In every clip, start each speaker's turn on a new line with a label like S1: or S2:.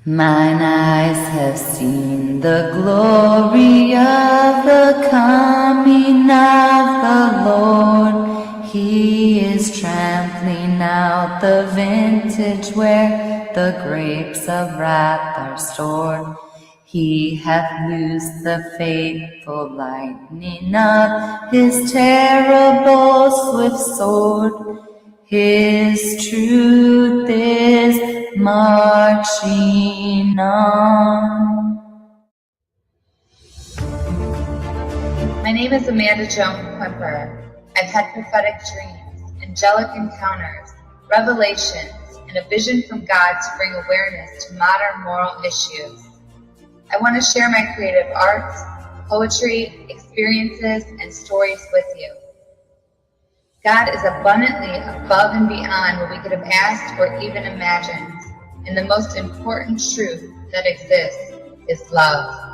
S1: Mine eyes have seen the glory of the coming of the Lord. He is trampling out the vintage where the grapes of wrath are stored. He hath loosed the fateful lightning of his terrible swift sword. His truth is marching on.
S2: My name is Amanda Joan Quimper. I've had prophetic dreams, angelic encounters, revelations, and a vision from God to bring awareness to modern moral issues. I want to share my creative arts, poetry, experiences, and stories with you. God is abundantly above and beyond what we could have asked or even imagined. And the most important truth that exists is love.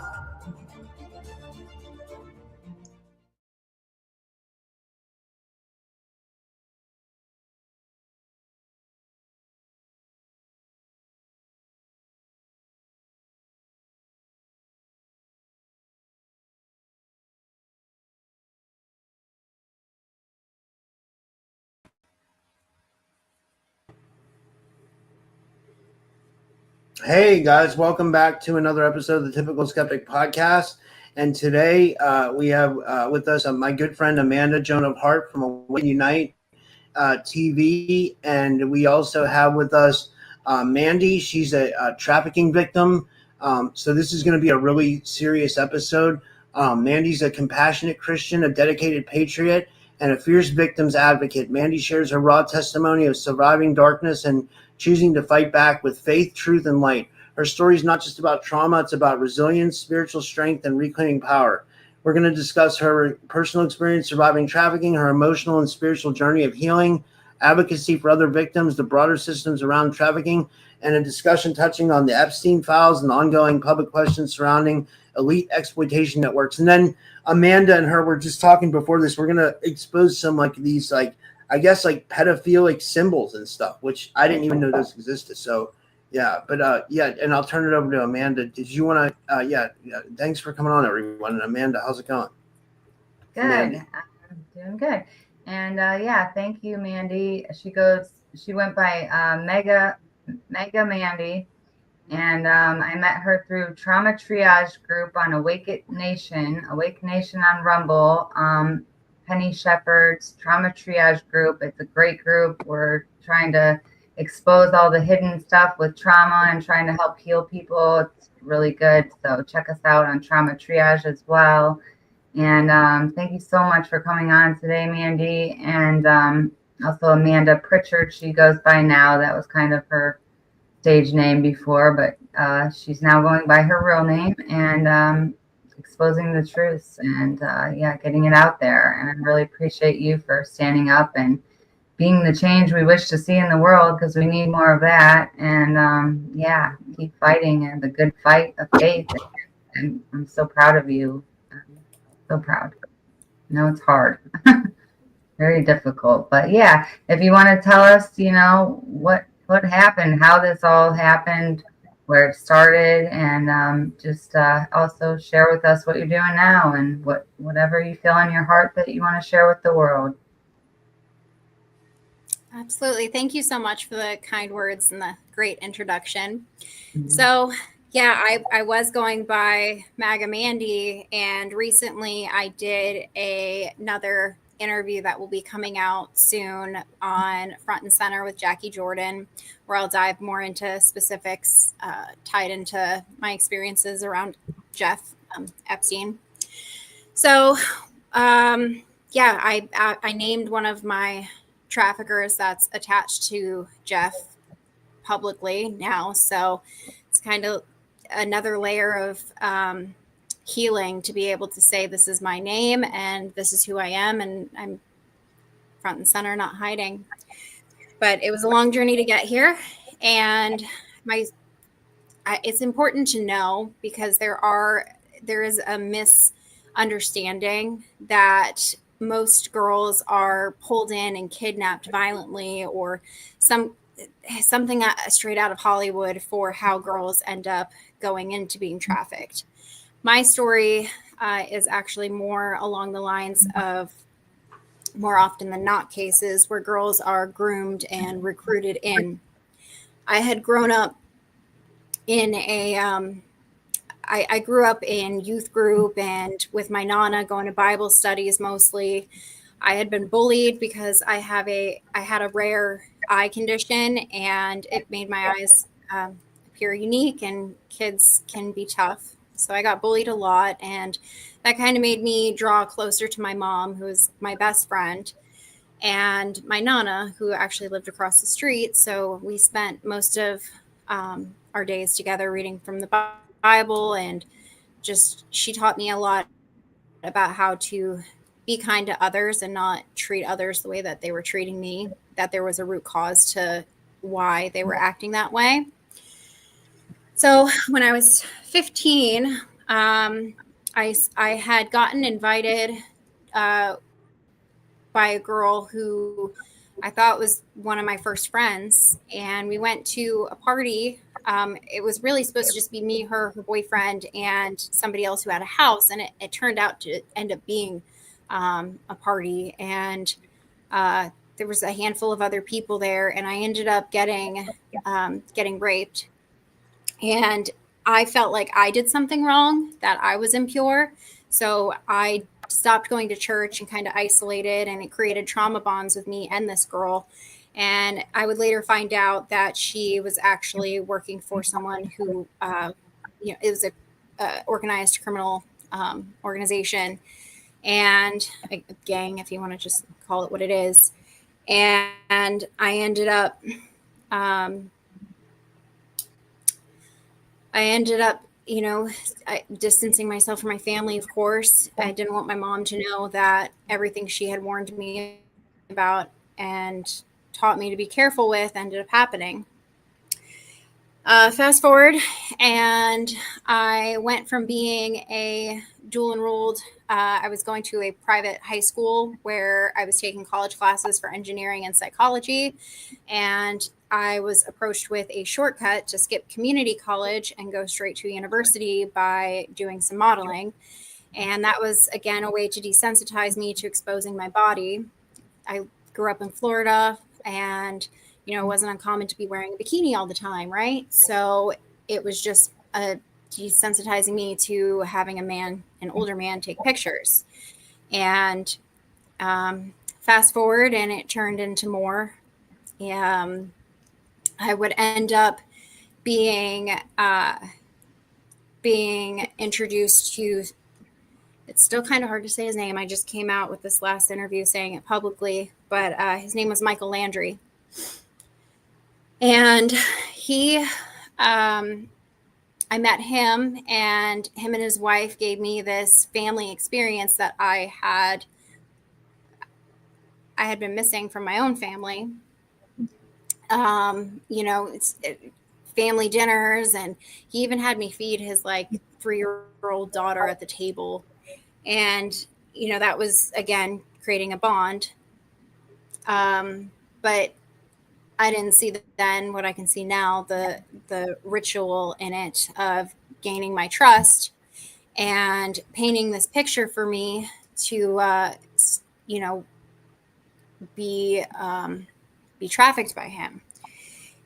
S3: Hey guys, welcome back to another episode of the Typical Skeptic Podcast. And today we have with us my good friend Amanda, Joan of Heart from Awaken Unite TV. And we also have with us Mandy. She's a trafficking victim. So this is going to be a really serious episode. Mandy's a compassionate Christian, a dedicated patriot, and a fierce victims advocate. Mandy shares her raw testimony of surviving darkness and choosing to fight back with faith, truth, and light. Her story is not just about trauma, it's about resilience, spiritual strength, and reclaiming power. We're going to discuss her personal experience surviving trafficking, her emotional and spiritual journey of healing, advocacy for other victims, the broader systems around trafficking, and a discussion touching on the Epstein files and ongoing public questions surrounding elite exploitation networks. And then Amanda and her were just talking before this. We're going to expose some these pedophilic symbols and stuff, which I didn't even know those existed. So, yeah, but and I'll turn it over to Amanda. Did you want to, thanks for coming on, everyone. And Amanda, how's it going?
S4: Good.
S3: Mandy.
S4: I'm doing good. And thank you, Mandy. She went by Maga Mandy. And I met her through Trauma Triage Group on Awake Nation on Rumble. Penny Shepherd's Trauma Triage Group. It's a great group. We're trying to expose all the hidden stuff with trauma and trying to help heal people. It's really good. So check us out on Trauma Triage as well. And thank you so much for coming on today, Mandy. And also Amanda Pritchard, she goes by now. That was kind of her stage name before, but she's now going by her real name and exposing the truths and getting it out there. And I really appreciate you for standing up and being the change we wish to see in the world, because we need more of that. And keep fighting and the good fight of faith. And I'm so proud of you. I'm so proud. I know it's hard. Very difficult. But yeah, if you want to tell us, what happened, how this all happened, where it started, and just also share with us what you're doing now and whatever you feel in your heart that you want to share with the world.
S5: Absolutely. Thank you so much for the kind words and the great introduction. Mm-hmm. So, I was going by Maga Mandy, and recently I did another interview that will be coming out soon on Front and Center with Jackie Jordan, where I'll dive more into specifics tied into my experiences around Jeff Epstein. So, I named one of my traffickers that's attached to Jeff publicly now. So it's kind of another layer of healing to be able to say, this is my name and this is who I am, and I'm front and center, not hiding. But it was a long journey to get here, and it's important to know, because there is a misunderstanding that most girls are pulled in and kidnapped violently, or some something straight out of Hollywood for how girls end up going into being trafficked. My story is actually more along the lines of more often than not cases where girls are groomed and recruited in. I had grown up in I grew up in youth group and with my nana going to Bible studies mostly. I had been bullied because I had a rare eye condition, and it made my eyes appear unique, and kids can be tough. So I got bullied a lot, and that kind of made me draw closer to my mom, who was my best friend, and my nana, who actually lived across the street. So we spent most of our days together reading from the Bible, and just she taught me a lot about how to be kind to others and not treat others the way that they were treating me, that there was a root cause to why they were acting that way. So when I was 15, I had gotten invited by a girl who I thought was one of my first friends, and we went to a party. It was really supposed to just be me, her boyfriend, and somebody else who had a house, and it turned out to end up being a party, and there was a handful of other people there, and I ended up getting raped, and I felt like I did something wrong, that I was impure, so I stopped going to church and kind of isolated, and it created trauma bonds with me and this girl. And I would later find out that she was actually working for someone who, it was a organized criminal organization, and a gang, if you want to just call it what it is. And I ended up distancing myself from my family, of course. I didn't want my mom to know that everything she had warned me about and taught me to be careful with ended up happening. Fast forward, and I went from being a dual enrolled, I was going to a private high school where I was taking college classes for engineering and psychology, and I was approached with a shortcut to skip community college and go straight to university by doing some modeling. And that was, again, a way to desensitize me to exposing my body. I grew up in Florida, and it wasn't uncommon to be wearing a bikini all the time, right? So it was just desensitizing me to having an older man take pictures. And fast forward, and it turned into more. I would end up being introduced to, it's still kind of hard to say his name. I just came out with this last interview saying it publicly, but his name was Michael Landry. And I met him, and him and his wife gave me this family experience that I had been missing from my own family. It's family dinners, and he even had me feed his 3-year-old daughter at the table. And, that was, again, creating a bond. But I didn't see then what I can see now, the ritual in it of gaining my trust and painting this picture for me to, be trafficked by him.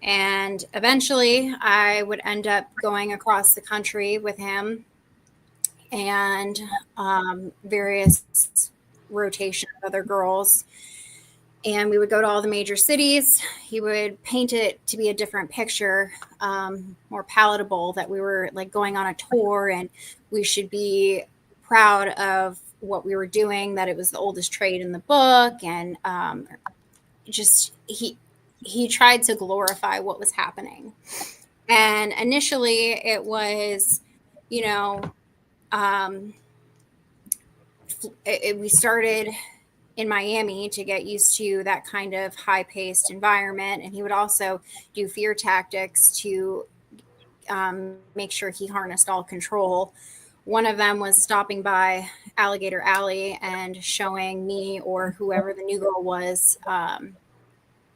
S5: And eventually I would end up going across the country with him, and various rotation of other girls. And we would go to all the major cities. He would paint it to be a different picture, more palatable, that we were going on a tour and we should be proud of what we were doing, that it was the oldest trade in the book. And he tried to glorify what was happening. And initially it was, we started in Miami to get used to that kind of high-paced environment. And he would also do fear tactics to make sure he harnessed all control. One of them was stopping by Alligator Alley and showing me, or whoever the new girl was,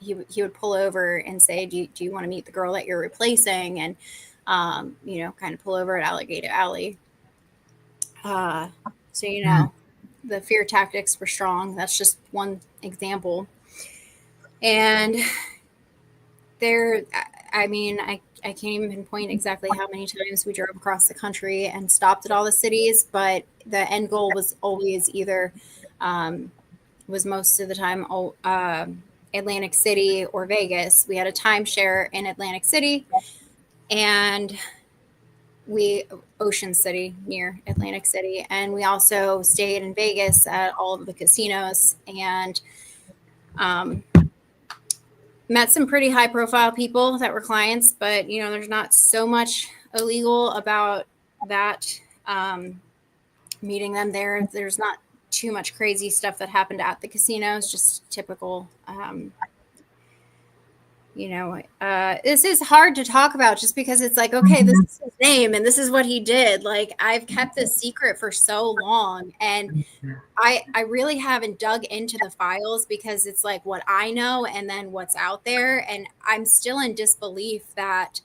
S5: he would pull over and say, do you want to meet the girl that you're replacing? And, kind of pull over at Alligator Alley. So, the fear tactics were strong. That's just one example. And I can't even pinpoint exactly how many times we drove across the country and stopped at all the cities, but the end goal was always either, was most of the time, Atlantic City or Vegas. We had a timeshare in Atlantic City, and Ocean City near Atlantic City. And we also stayed in Vegas at all of the casinos, and met some pretty high profile people that were clients, but there's not so much illegal about that. Meeting them there, there's not too much crazy stuff that happened at the casinos, just typical. This is hard to talk about just because it's like, okay, this is his name and this is what he did. Like, I've kept this secret for so long, and I really haven't dug into the files because it's like what I know and then what's out there. And I'm still in disbelief that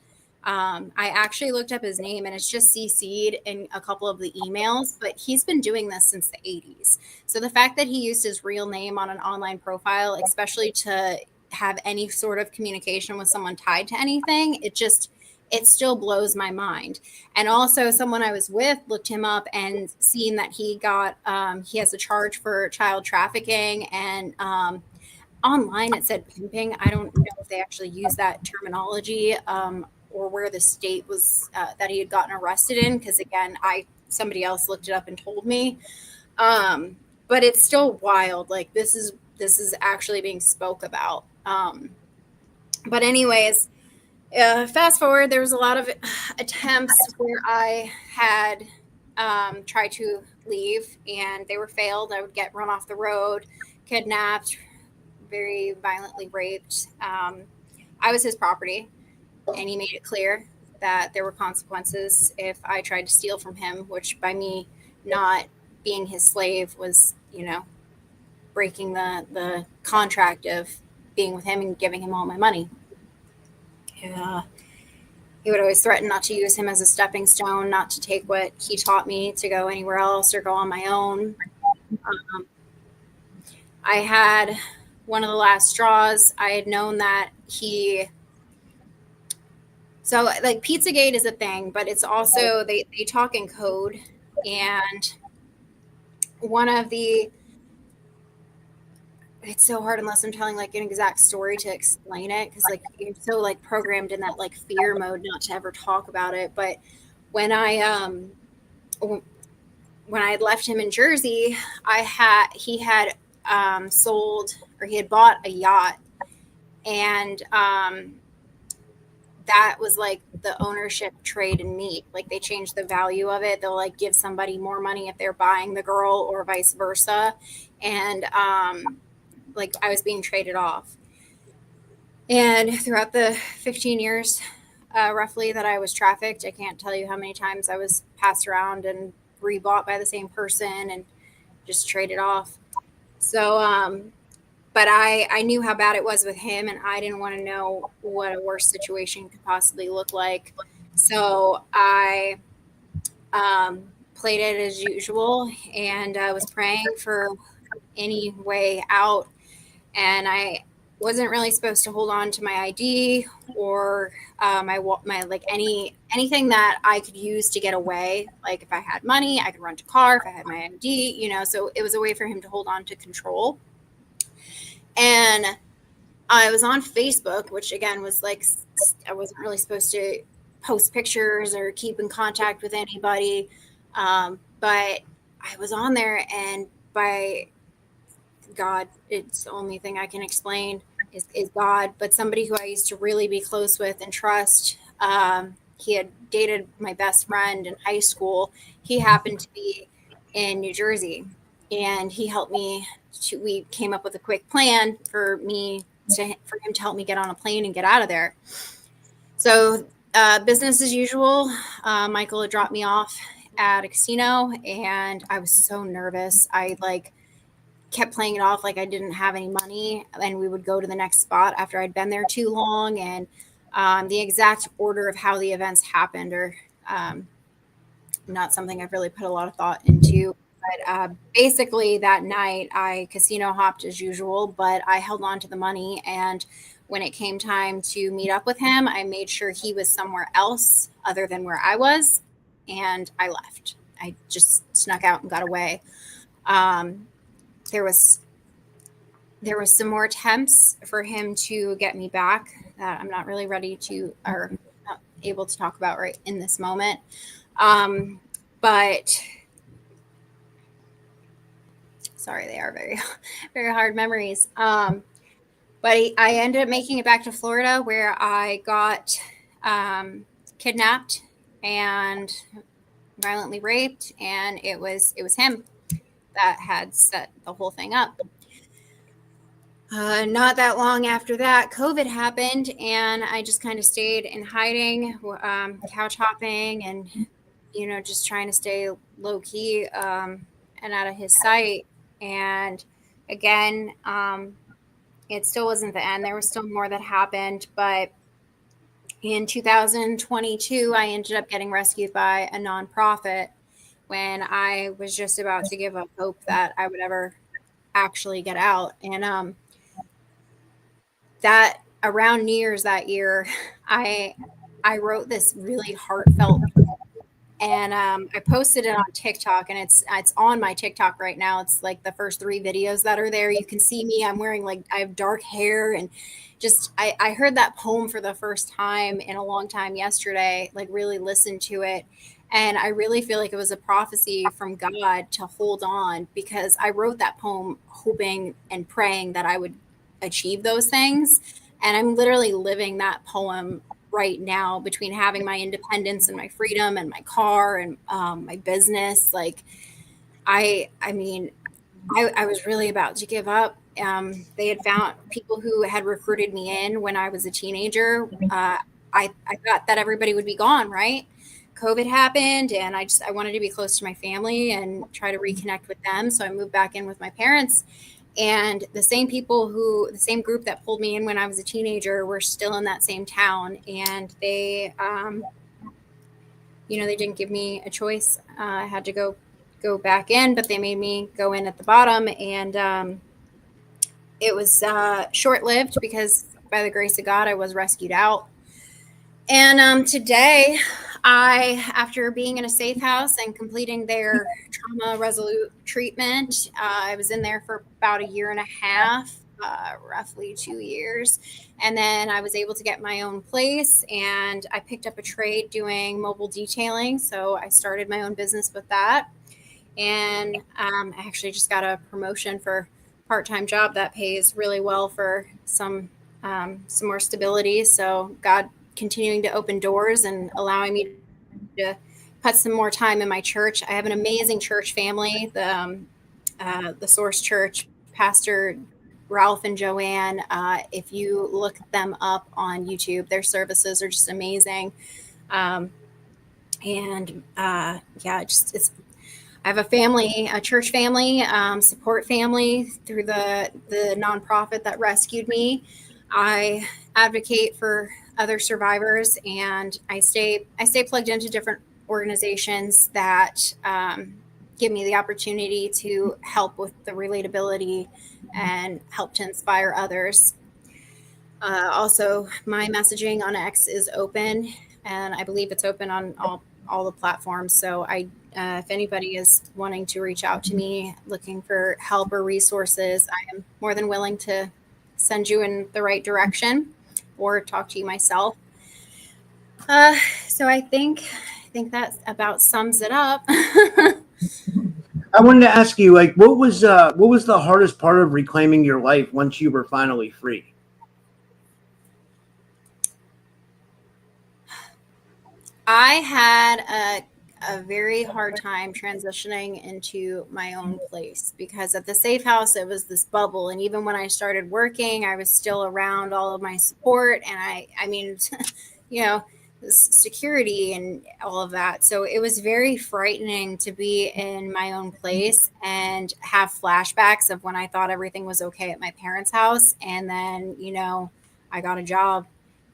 S5: I actually looked up his name, and it's just CC'd in a couple of the emails, but he's been doing this since the 80s. So the fact that he used his real name on an online profile, especially to have any sort of communication with someone tied to anything, it still blows my mind. And also, someone I was with looked him up and seen that he has a charge for child trafficking, and online it said pimping. I don't know if they actually use that terminology, or where the state was that he had gotten arrested in, because again, somebody else looked it up and told me. But it's still wild. Like, this is actually being spoke about. But anyways, fast forward, there was a lot of attempts where I had tried to leave, and they were failed. I would get run off the road, kidnapped, very violently raped. I was his property, and he made it clear that there were consequences if I tried to steal from him, which by me not being his slave was, breaking the contract of being with him and giving him all my money. He would always threaten not to use him as a stepping stone, not to take what he taught me to go anywhere else or go on my own. I had one of the last straws. I had known that so like Pizzagate is a thing, but it's also, they talk in code. And it's so hard unless I'm telling like an exact story to explain it, because like you're so like programmed in that like fear mode not to ever talk about it. But when I had left him in Jersey, he had bought a yacht, and that was like the ownership trade and meet. Like, they changed the value of it. They'll like give somebody more money if they're buying the girl, or vice versa. And like, I was being traded off. And throughout the 15 years roughly that I was trafficked, I can't tell you how many times I was passed around and rebought by the same person and just traded off. So but I knew how bad it was with him, and I didn't want to know what a worse situation could possibly look like. So I played it as usual, and I was praying for any way out. And I wasn't really supposed to hold on to my ID or my like anything that I could use to get away. Like, if I had money, I could rent a car. If I had my ID, so it was a way for him to hold on to control. And I was on Facebook, which again was like, I wasn't really supposed to post pictures or keep in contact with anybody. But I was on there, and by God, it's the only thing I can explain is God, but somebody who I used to really be close with and trust. He had dated my best friend in high school. He happened to be in New Jersey, and he helped me. We came up with a quick plan for him to help me get on a plane and get out of there. So business as usual. Michael had dropped me off at a casino, and I was so nervous. I kept playing it off like I didn't have any money, and we would go to the next spot after I'd been there too long. And the exact order of how the events happened are not something I've really put a lot of thought into. But basically that night I casino hopped as usual, but I held on to the money. And when it came time to meet up with him, I made sure he was somewhere else other than where I was. And I left. I just snuck out and got away. There was some more attempts for him to get me back that I'm not really ready to, or not able to talk about right in this moment. But sorry, they are very, very hard memories. But I ended up making it back to Florida, where I got kidnapped and violently raped, and it was him that had set the whole thing up. Not that long after that, COVID happened, and I just kind of stayed in hiding, couch hopping, and just trying to stay low key and out of his sight. And again, it still wasn't the end. There was still more that happened, but in 2022, I ended up getting rescued by a nonprofit when I was just about to give up hope that I would ever actually get out. And that around New Year's that year, I wrote this really heartfelt, and I posted it on TikTok, and it's on my TikTok right now. It's like the first 3 videos that are there. You can see me. I'm wearing, like, I have dark hair, and just I heard that poem for the first time in a long time yesterday, like really listened to it. And I really feel like it was a prophecy from God to hold on, because I wrote that poem hoping and praying that I would achieve those things. And I'm literally living that poem right now, between having my independence and my freedom and my car and my business. Like, I was really about to give up. They had found people who had recruited me in when I was a teenager. I thought that everybody would be gone, right? COVID happened, and I wanted to be close to my family and try to reconnect with them. So I moved back in with my parents, and the same group that pulled me in when I was a teenager were still in that same town. And they, they didn't give me a choice. I had to go back in, but they made me go in at the bottom. And it was short-lived, because by the grace of God, I was rescued out. And today, after being in a safe house and completing their trauma resolute treatment, I was in there for about 1.5 years, roughly 2 years. And then I was able to get my own place, and I picked up a trade doing mobile detailing. So I started my own business with that. And I actually just got a promotion for a part-time job that pays really well for some more stability. So God continuing to open doors and allowing me to put some more time in my church. I have an amazing church family, the Source Church, Pastor Ralph and Joanne. If you look them up on YouTube, their services are just amazing. I have a family, a church family, support family through the nonprofit that rescued me. I advocate for other survivors, and I stay plugged into different organizations that give me the opportunity to help with the relatability and help to inspire others. Also, my messaging on X is open, and I believe it's open on all the platforms. So if anybody is wanting to reach out to me, looking for help or resources, I am more than willing to send you in the right direction or talk to you myself. So I think that about sums it up.
S3: I wanted to ask you, like, what was the hardest part of reclaiming your life once you were finally free?
S5: I had a very hard time transitioning into my own place, because at the safe house, it was this bubble. And even when I started working, I was still around all of my support. And I mean, security and all of that. So it was very frightening to be in my own place and have flashbacks of when I thought everything was okay at my parents' house. And then, I got a job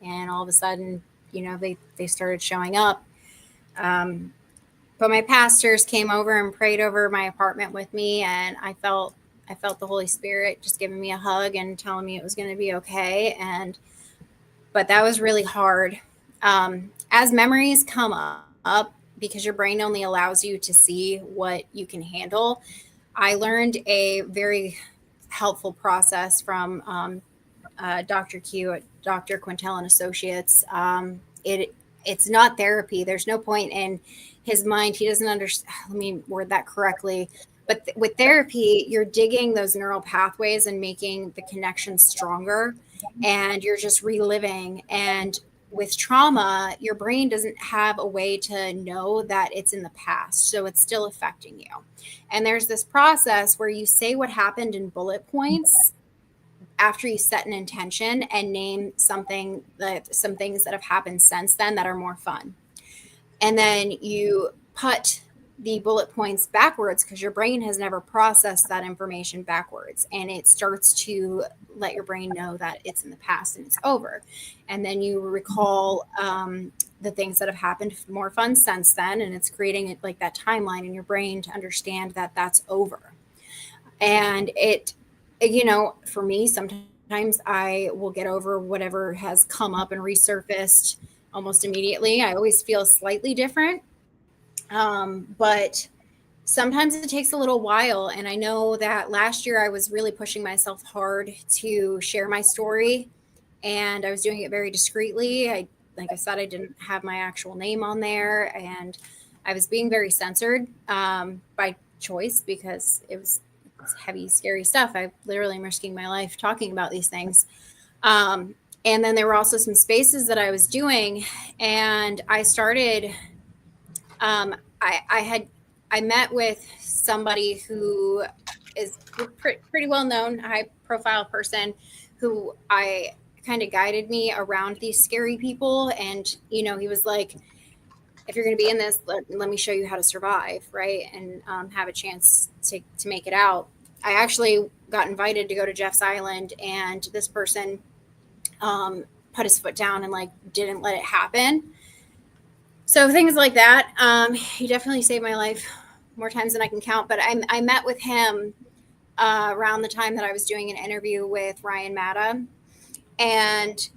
S5: and all of a sudden, they started showing up. But my pastors came over and prayed over my apartment with me, and I felt the Holy Spirit just giving me a hug and telling me it was going to be okay. But that was really hard. As memories come up, because your brain only allows you to see what you can handle, I learned a very helpful process from Dr. Q at Dr. Quintel and Associates. It's not therapy. There's no point in his mind. He doesn't understand. Let me word that correctly. But with therapy, you're digging those neural pathways and making the connections stronger, and you're just reliving. And with trauma, your brain doesn't have a way to know that it's in the past. So it's still affecting you. And there's this process where you say what happened in bullet points after you set an intention and name some things that have happened since then that are more fun. And then you put the bullet points backwards because your brain has never processed that information backwards, and it starts to let your brain know that it's in the past and it's over. And then you recall the things that have happened more fun since then, and it's creating like that timeline in your brain to understand that that's over. And it, for me, sometimes I will get over whatever has come up and resurfaced almost immediately. I always feel slightly different. But sometimes it takes a little while. And I know that last year I was really pushing myself hard to share my story, and I was doing it very discreetly. Like I said, I didn't have my actual name on there, and I was being very censored, by choice, because it's heavy, scary stuff. I literally am risking my life talking about these things. And then there were also some spaces that I was doing, and I started, I met with somebody who is pretty well known, high profile person, who I kind of guided me around these scary people. And, he was like, if you're going to be in this, let me show you how to survive. Right. And have a chance to make it out. I actually got invited to go to Jeff's Island, and this person put his foot down and didn't let it happen. So things like that. He definitely saved my life more times than I can count. But I met with him around the time that I was doing an interview with Ryan Matta. And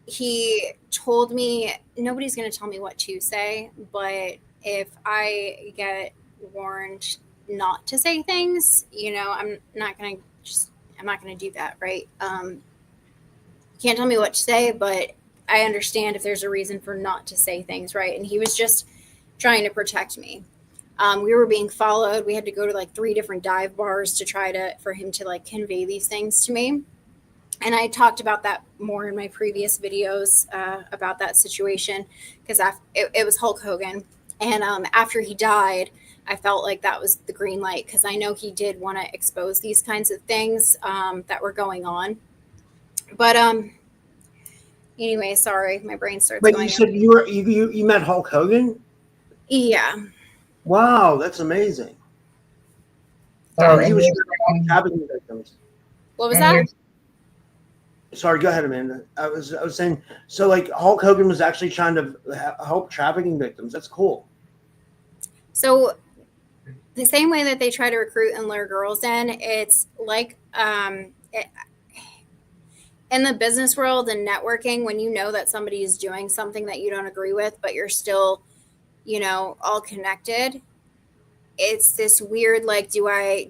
S5: he told me, nobody's going to tell me what to say, but if I get warned not to say things, I'm not going to do that. Right. Can't tell me what to say, but I understand if there's a reason for not to say things. Right. And he was just trying to protect me. We were being followed. We had to go to 3 different dive bars to for him to convey these things to me. And I talked about that more in my previous videos about that situation, because it was Hulk Hogan. And after he died, I felt like that was the green light, because I know he did want to expose these kinds of things that were going on. But anyway, sorry, my brain starts going.
S3: But you said you met Hulk Hogan?
S5: Yeah.
S3: Wow, that's amazing.
S1: Oh,
S3: He was trafficking victims.
S5: What was that?
S3: Sorry, go ahead, Amanda. I was saying, so Hulk Hogan was actually trying to help trafficking victims. That's cool.
S5: So the same way that they try to recruit and lure girls in, it's in the business world and networking, when you know that somebody is doing something that you don't agree with, but you're still, all connected. It's this weird, do I,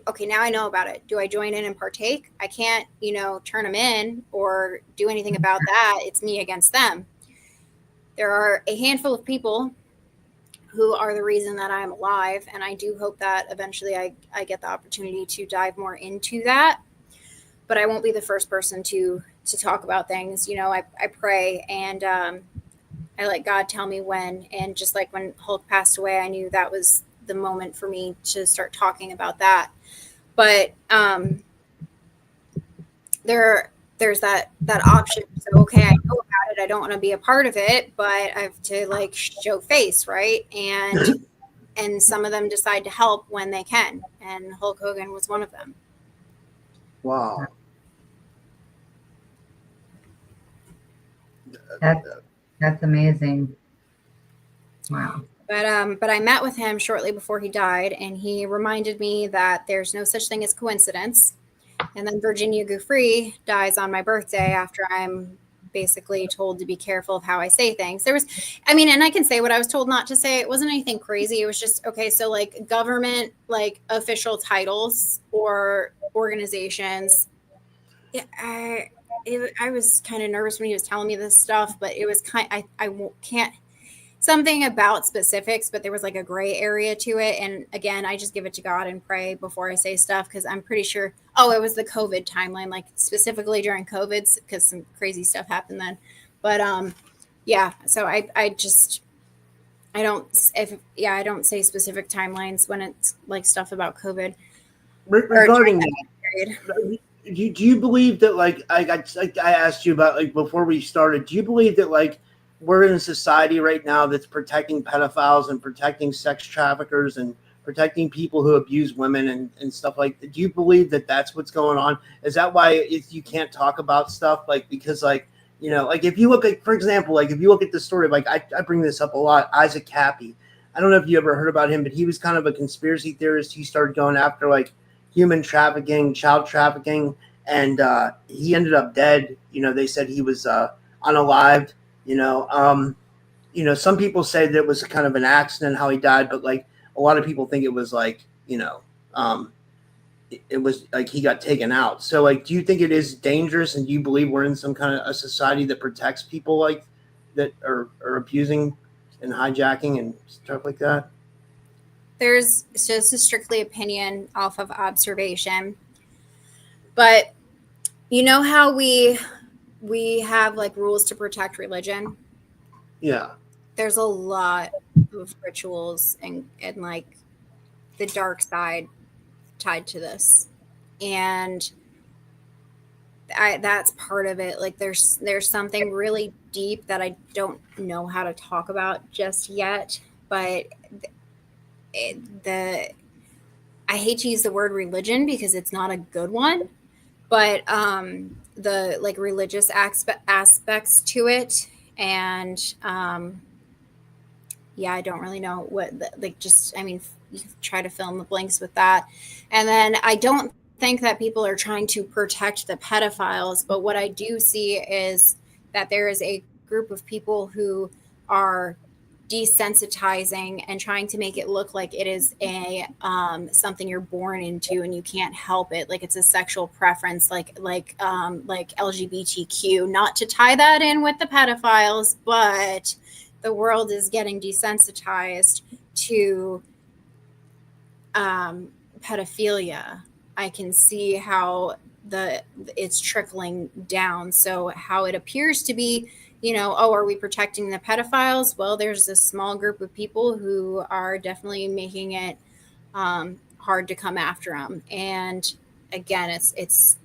S5: okay, now I know about it. Do I join in and partake? I can't, turn them in or do anything about that. It's me against them. There are a handful of people who are the reason that I'm alive. And I do hope that eventually I get the opportunity to dive more into that. But I won't be the first person to talk about things. I pray, and I let God tell me when. And just like when Hulk passed away, I knew that was the moment for me to start talking about that. But there's that option. So, okay, I know about I don't want to be a part of it, but I have to like show face, right? And some of them decide to help when they can, and Hulk Hogan was one of them.
S3: Wow.
S4: That's amazing. Wow.
S5: But I met with him shortly before he died, and he reminded me that there's no such thing as coincidence. And then Virginia Giuffre dies on my birthday after I'm basically told to be careful of how I say things. And I can say what I was told not to say. It wasn't anything crazy. It was just, okay, so like government, like official titles or organizations. Yeah, I was kind of nervous when he was telling me this stuff, but it was can't something about specifics, but there was like a gray area to it. And again, I just give it to God and pray before I say stuff, because I'm pretty sure, it was the COVID timeline, like specifically during COVID, because some crazy stuff happened then. But yeah, so I don't say specific timelines when it's like stuff about COVID.
S3: Regarding that, do you believe that, like I asked you about, like, before we started, do you believe that, like, we're in a society right now that's protecting pedophiles and protecting sex traffickers and protecting people who abuse women and stuff like that? Do you believe that that's what's going on? Is that why you can't talk about stuff? Like, because, like, you know, like if you look at, for example, like if you look at the story of, like, I bring this up a lot, Isaac Cappy. I don't know if you ever heard about him, but he was kind of a conspiracy theorist. He started going after like human trafficking, child trafficking, and he ended up dead. You know, they said he was unalived. Some people say that it was kind of an accident how he died, but like a lot of people think it was like, it was like he got taken out. So like, do you think it is dangerous, and do you believe we're in some kind of a society that protects people like that are abusing and hijacking and stuff like that?
S5: There's just a strictly opinion off of observation, but you know how we have like rules to protect religion.
S3: Yeah.
S5: There's a lot of rituals and like the dark side tied to this. And that's part of it. Like there's something really deep that I don't know how to talk about just yet, but I hate to use the word religion because it's not a good one, but the like religious aspects to it, and I don't really know what you try to fill in the blanks with that. And then I don't think that people are trying to protect the pedophiles, but what I do see is that there is a group of people who are desensitizing and trying to make it look like it is a something you're born into and you can't help it, like it's a sexual preference, like LGBTQ. Not to tie that in with the pedophiles, but the world is getting desensitized to pedophilia. I can see how it's trickling down. So how it appears to be, are we protecting the pedophiles? Well, there's a small group of people who are definitely making it hard to come after them. And again, it's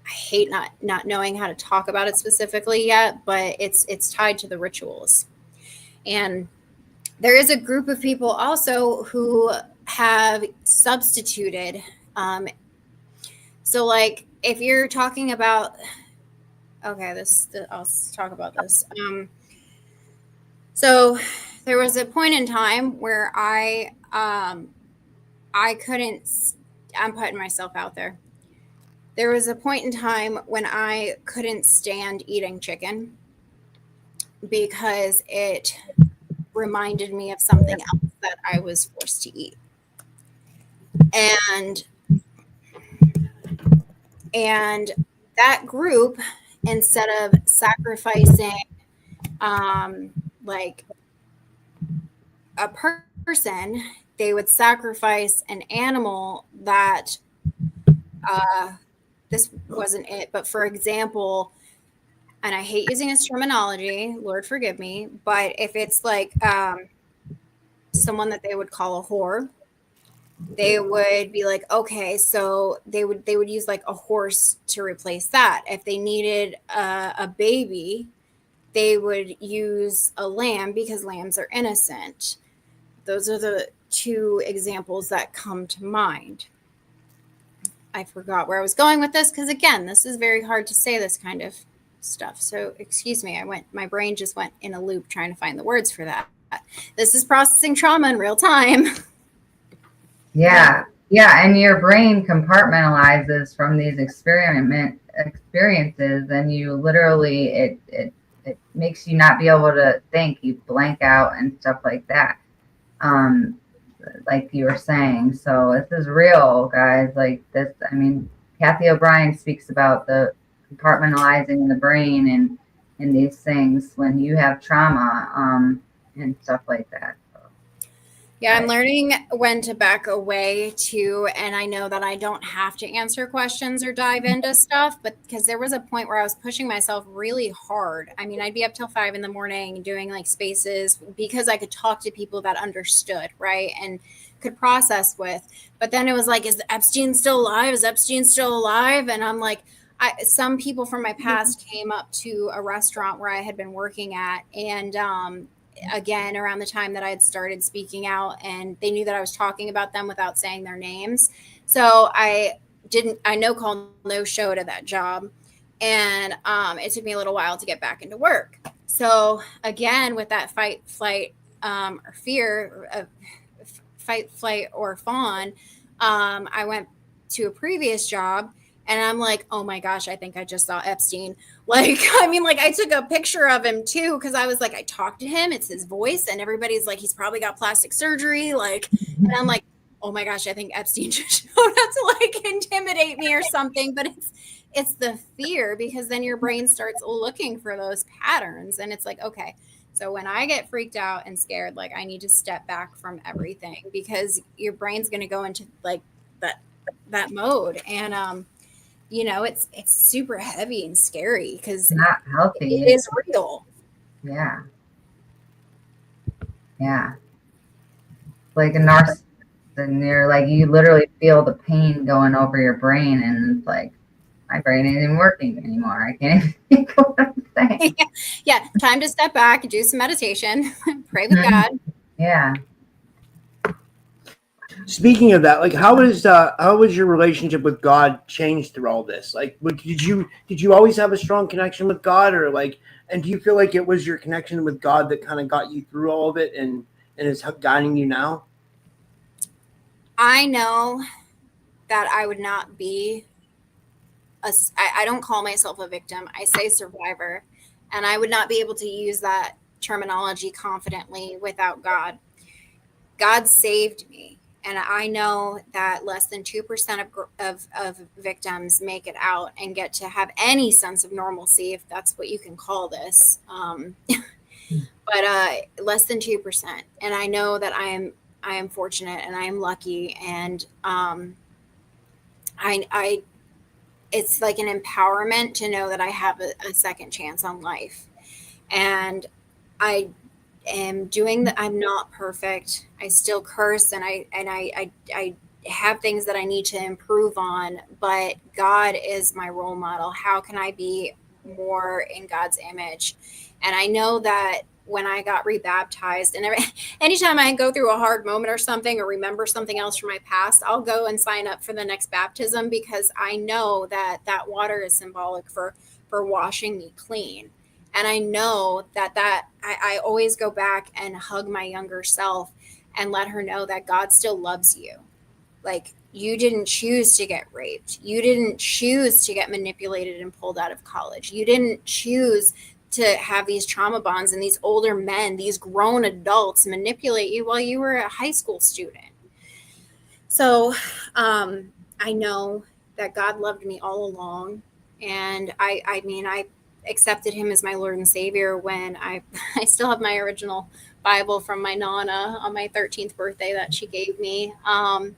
S5: I hate not knowing how to talk about it specifically yet, but it's tied to the rituals. And there is a group of people also who have substituted. So like if you're talking about, okay, I'll talk about this. So there was a point in time where I couldn't, I'm putting myself out there. There was a point in time when I couldn't stand eating chicken because it reminded me of something else that I was forced to eat. And that group, instead of sacrificing like a person, they would sacrifice an animal that this wasn't it, but for example, and I hate using this terminology, Lord forgive me, but if it's like someone that they would call a whore, they would be like, okay, so they would use like a horse to replace that. If they needed a baby, they would use a lamb because lambs are innocent. Those are the two examples that come to mind. I forgot where I was going with this because, again, this is very hard to say this kind of stuff. So excuse me, my brain just went in a loop trying to find the words for that. This is processing trauma in real time.
S4: Yeah. Yeah. And your brain compartmentalizes from these experiences, and you literally, it makes you not be able to think. You blank out and stuff like that. Like you were saying. So this is real, guys. Like this, I mean, Kathy O'Brien speaks about the compartmentalizing the brain and these things when you have trauma, and stuff like that.
S5: Yeah, I'm learning when to back away too. And I know that I don't have to answer questions or dive into stuff, but because there was a point where I was pushing myself really hard. I mean, I'd be up till 5 a.m. doing like spaces because I could talk to people that understood, right? And could process with. But then it was like, is Epstein still alive? Is Epstein still alive? And I'm like, some people from my past came up to a restaurant where I had been working at, and again, around the time that I had started speaking out, and they knew that I was talking about them without saying their names. So I no call, no show to that job. And it took me a little while to get back into work. So again, with that fight, flight, or fear, fight, flight, or fawn, I went to a previous job. And I'm like, oh my gosh, I think I just saw Epstein. Like, I mean, like I took a picture of him too, because I was like, I talked to him, it's his voice, and everybody's like, he's probably got plastic surgery. Like, and I'm like, oh my gosh, I think Epstein just showed up to like intimidate me or something. But it's the fear, because then your brain starts looking for those patterns. And it's like, okay, so when I get freaked out and scared, like I need to step back from everything, because your brain's going to go into like that mode. And, you know, it's super heavy and scary because
S4: not healthy.
S5: It is real.
S4: Yeah. Yeah. Like a narcissist, and you're like, you literally feel the pain going over your brain, and it's like, my brain isn't even working anymore. I can't even think of what I'm saying.
S5: Yeah. Time to step back, do some meditation, pray with God.
S4: Yeah.
S3: Speaking of that, like how was your relationship with God changed through all this? Like, did you always have a strong connection with God, or like, and do you feel like it was your connection with God that kind of got you through all of it and is guiding you now?
S5: I know that I would not be I don't call myself a victim. I say survivor, and I would not be able to use that terminology confidently without God. God saved me. And I know that less than 2% of victims make it out and get to have any sense of normalcy, if that's what you can call this. But less than 2%. And I know that I am fortunate and I am lucky. And I it's like an empowerment to know that I have a second chance on life. And I am I'm not perfect. I still curse, and I have things that I need to improve on, but God is my role model. How can I be more in God's image? And I know that when I got rebaptized, and anytime I go through a hard moment or something, or remember something else from my past, I'll go and sign up for the next baptism, because I know that water is symbolic for washing me clean. And I know that I always go back and hug my younger self and let her know that God still loves you. Like, you didn't choose to get raped. You didn't choose to get manipulated and pulled out of college. You didn't choose to have these trauma bonds and these older men, these grown adults manipulate you while you were a high school student. So I know that God loved me all along. And I mean, I accepted him as my Lord and Savior when I still have my original Bible from my Nana on my 13th birthday that she gave me. And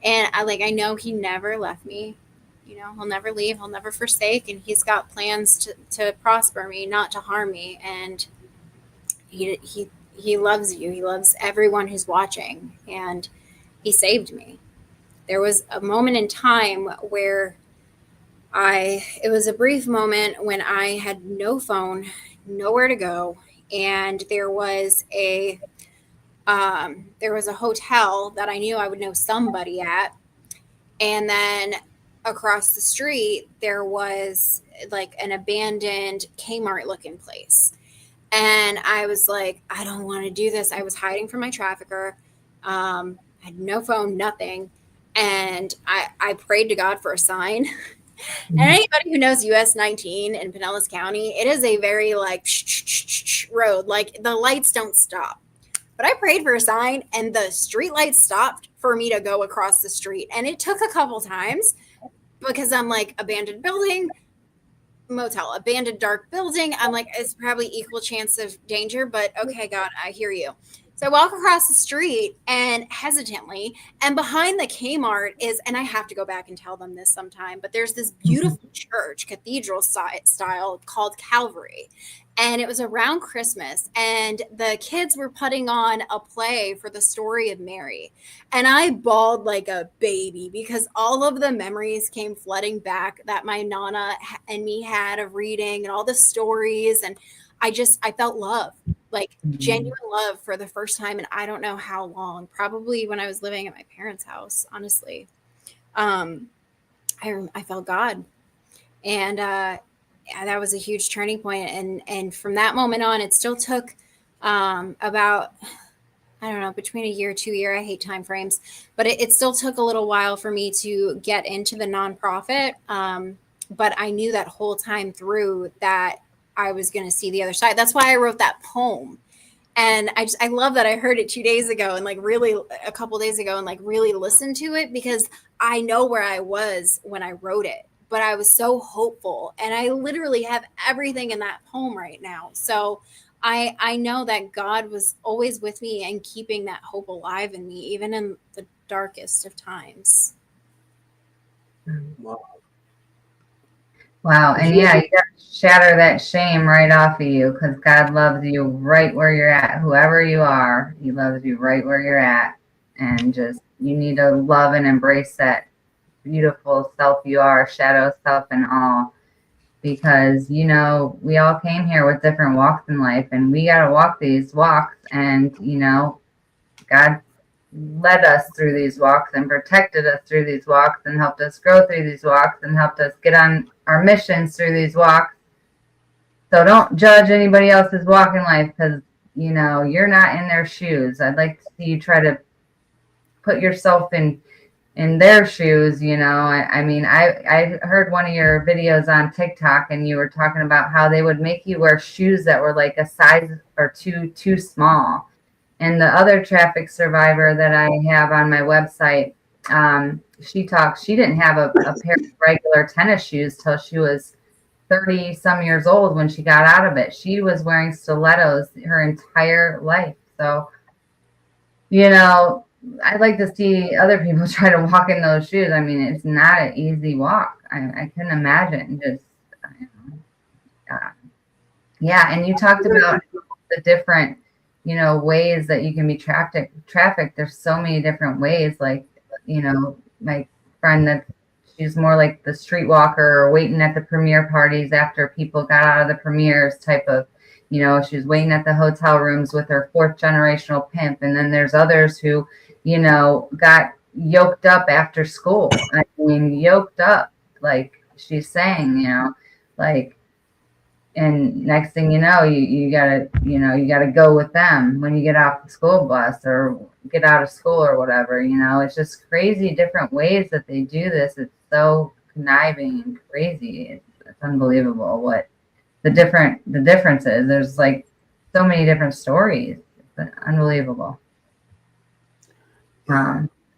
S5: I know he never left me. You know, he'll never leave, he'll never forsake, and he's got plans to prosper me, not to harm me. And he loves you. He loves everyone who's watching, and he saved me. There was a moment in time where it was a brief moment when I had no phone, nowhere to go. And there was a hotel that I knew I would know somebody at. And then across the street, there was like an abandoned Kmart looking place. And I was like, I don't want to do this. I was hiding from my trafficker. I had no phone, nothing. And I prayed to God for a sign. And anybody who knows US 19 in Pinellas County, it is a very like road. Like the lights don't stop. But I prayed for a sign and the street lights stopped for me to go across the street. And it took a couple times because I'm like, abandoned building, motel, abandoned dark building. I'm like, it's probably equal chance of danger, but okay, God, I hear you. So I walk across the street and hesitantly, and behind the Kmart is, and I have to go back and tell them this sometime, but there's this beautiful church, cathedral style called Calvary. And it was around Christmas, and the kids were putting on a play for the story of Mary. And I bawled like a baby because all of the memories came flooding back that my Nana and me had of reading and all the stories. And I felt love, like genuine love for the first time. And I don't know how long, probably when I was living at my parents' house, honestly. I felt God. And, yeah, that was a huge turning point. And from that moment on, it still took about, I don't know, between a year, 2 year, I hate time frames, but it still took a little while for me to get into the nonprofit. But I knew that whole time through that I was going to see the other side. That's why I wrote that poem. And I love that I heard it 2 days ago and like really a couple days ago and like really listened to it because I know where I was when I wrote it. But I was so hopeful, and I literally have everything in that poem right now. So I know that God was always with me and keeping that hope alive in me, even in the darkest of times.
S4: Wow. And yeah, you got to shatter that shame right off of you because God loves you right where you're at. Whoever you are, He loves you right where you're at. And just, you need to love and embrace that beautiful self you are, shadow self and all, because you know we all came here with different walks in life and we got to walk these walks, and you know God led us through these walks and protected us through these walks and helped us grow through these walks and helped us get on our missions through these walks. So don't judge anybody else's walk in life because you know you're not in their shoes. I'd like to see you try to put yourself in their shoes, you know. I mean, I heard one of your videos on TikTok and you were talking about how they would make you wear shoes that were like a size or too small. And the other traffic survivor that I have on my website, she didn't have a pair of regular tennis shoes till she was 30 some years old when she got out of it. She was wearing stilettos her entire life. So, you know, I'd like to see other people try to walk in those shoes. I mean, it's not an easy walk. I couldn't imagine just, yeah. And you talked about the different, you know, ways that you can be trafficked. There's so many different ways. Like, you know, my friend she's more like the streetwalker or waiting at the premiere parties after people got out of the premieres type of, you know, she's waiting at the hotel rooms with her 4th generational pimp. And then there's others who, you know, got yoked up after school. I mean, yoked up, like she's saying, you know, like, and next thing you know, you gotta go with them when you get off the school bus or get out of school or whatever, you know. It's just crazy different ways that they do this. It's so conniving and crazy. It's unbelievable what the difference is. There's like so many different stories. It's unbelievable.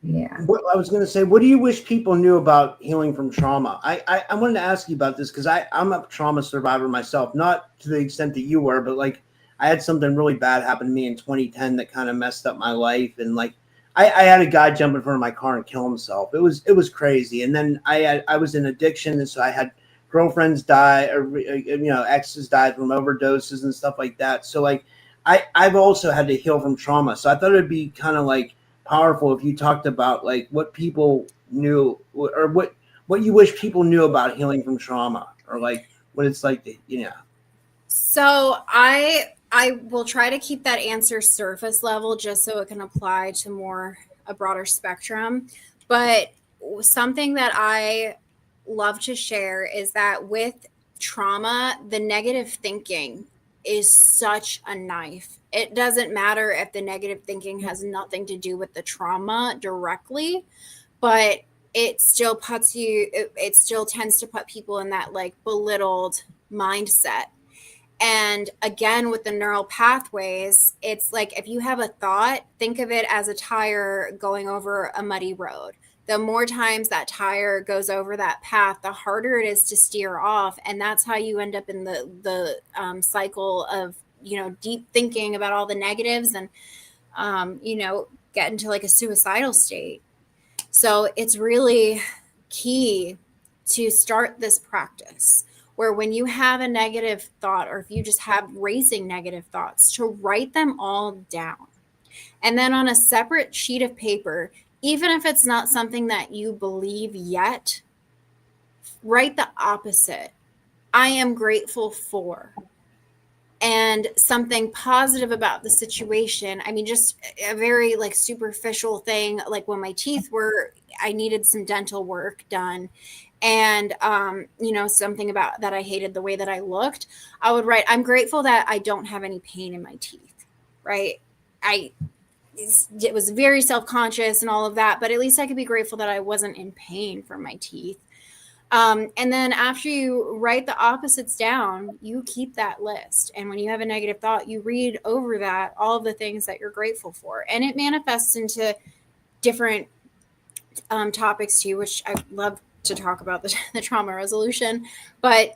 S4: Yeah.
S3: I was going to say, what do you wish people knew about healing from trauma? I wanted to ask you about this because I'm a trauma survivor myself, not to the extent that you were, but like I had something really bad happen to me in 2010 that kind of messed up my life. And like I had a guy jump in front of my car and kill himself. It was crazy. And then I was in addiction. And so I had girlfriends die or, you know, exes died from overdoses and stuff like that. So like I've also had to heal from trauma. So I thought it'd be kind of like powerful if you talked about like what people knew or what you wish people knew about healing from trauma or like what it's like to, you know.
S5: So I will try to keep that answer surface level just so it can apply to a broader spectrum. But something that I love to share is that with trauma, the negative thinking is such a knife. It doesn't matter if the negative thinking has nothing to do with the trauma directly, but it still it still tends to put people in that like belittled mindset. And again, with the neural pathways, it's like if you have a thought, think of it as a tire going over a muddy road. The more times that tire goes over that path, the harder it is to steer off. And that's how you end up in the cycle of, deep thinking about all the negatives and, get into like a suicidal state. So it's really key to start this practice where when you have a negative thought, or if you just have racing negative thoughts, to write them all down. And then on a separate sheet of paper, even if it's not something that you believe yet, write the opposite. I am grateful for. And something positive about the situation. I mean, just a very like superficial thing, like when my teeth I needed some dental work done. And, something about that I hated the way that I looked, I would write, I'm grateful that I don't have any pain in my teeth, right? It was very self-conscious and all of that, but at least I could be grateful that I wasn't in pain from my teeth. And then after you write the opposites down, you keep that list. And when you have a negative thought, you read over that, all of the things that you're grateful for. And it manifests into different topics too, which I love to talk about the trauma resolution. But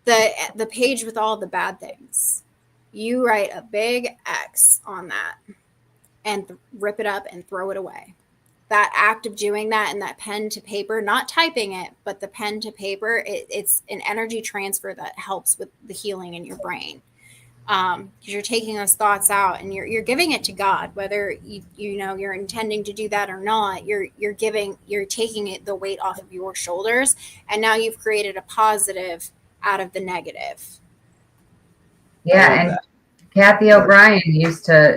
S5: the page with all the bad things, you write a big X on that and rip it up and throw it away. That act of doing that and that pen to paper, not typing it, but the pen to paper, it's an energy transfer that helps with the healing in your brain. Because you're taking those thoughts out and you're giving it to God, whether you're intending to do that or not. You're taking the weight off of your shoulders, and now you've created a positive out of the negative.
S4: Yeah, and Kathy O'Brien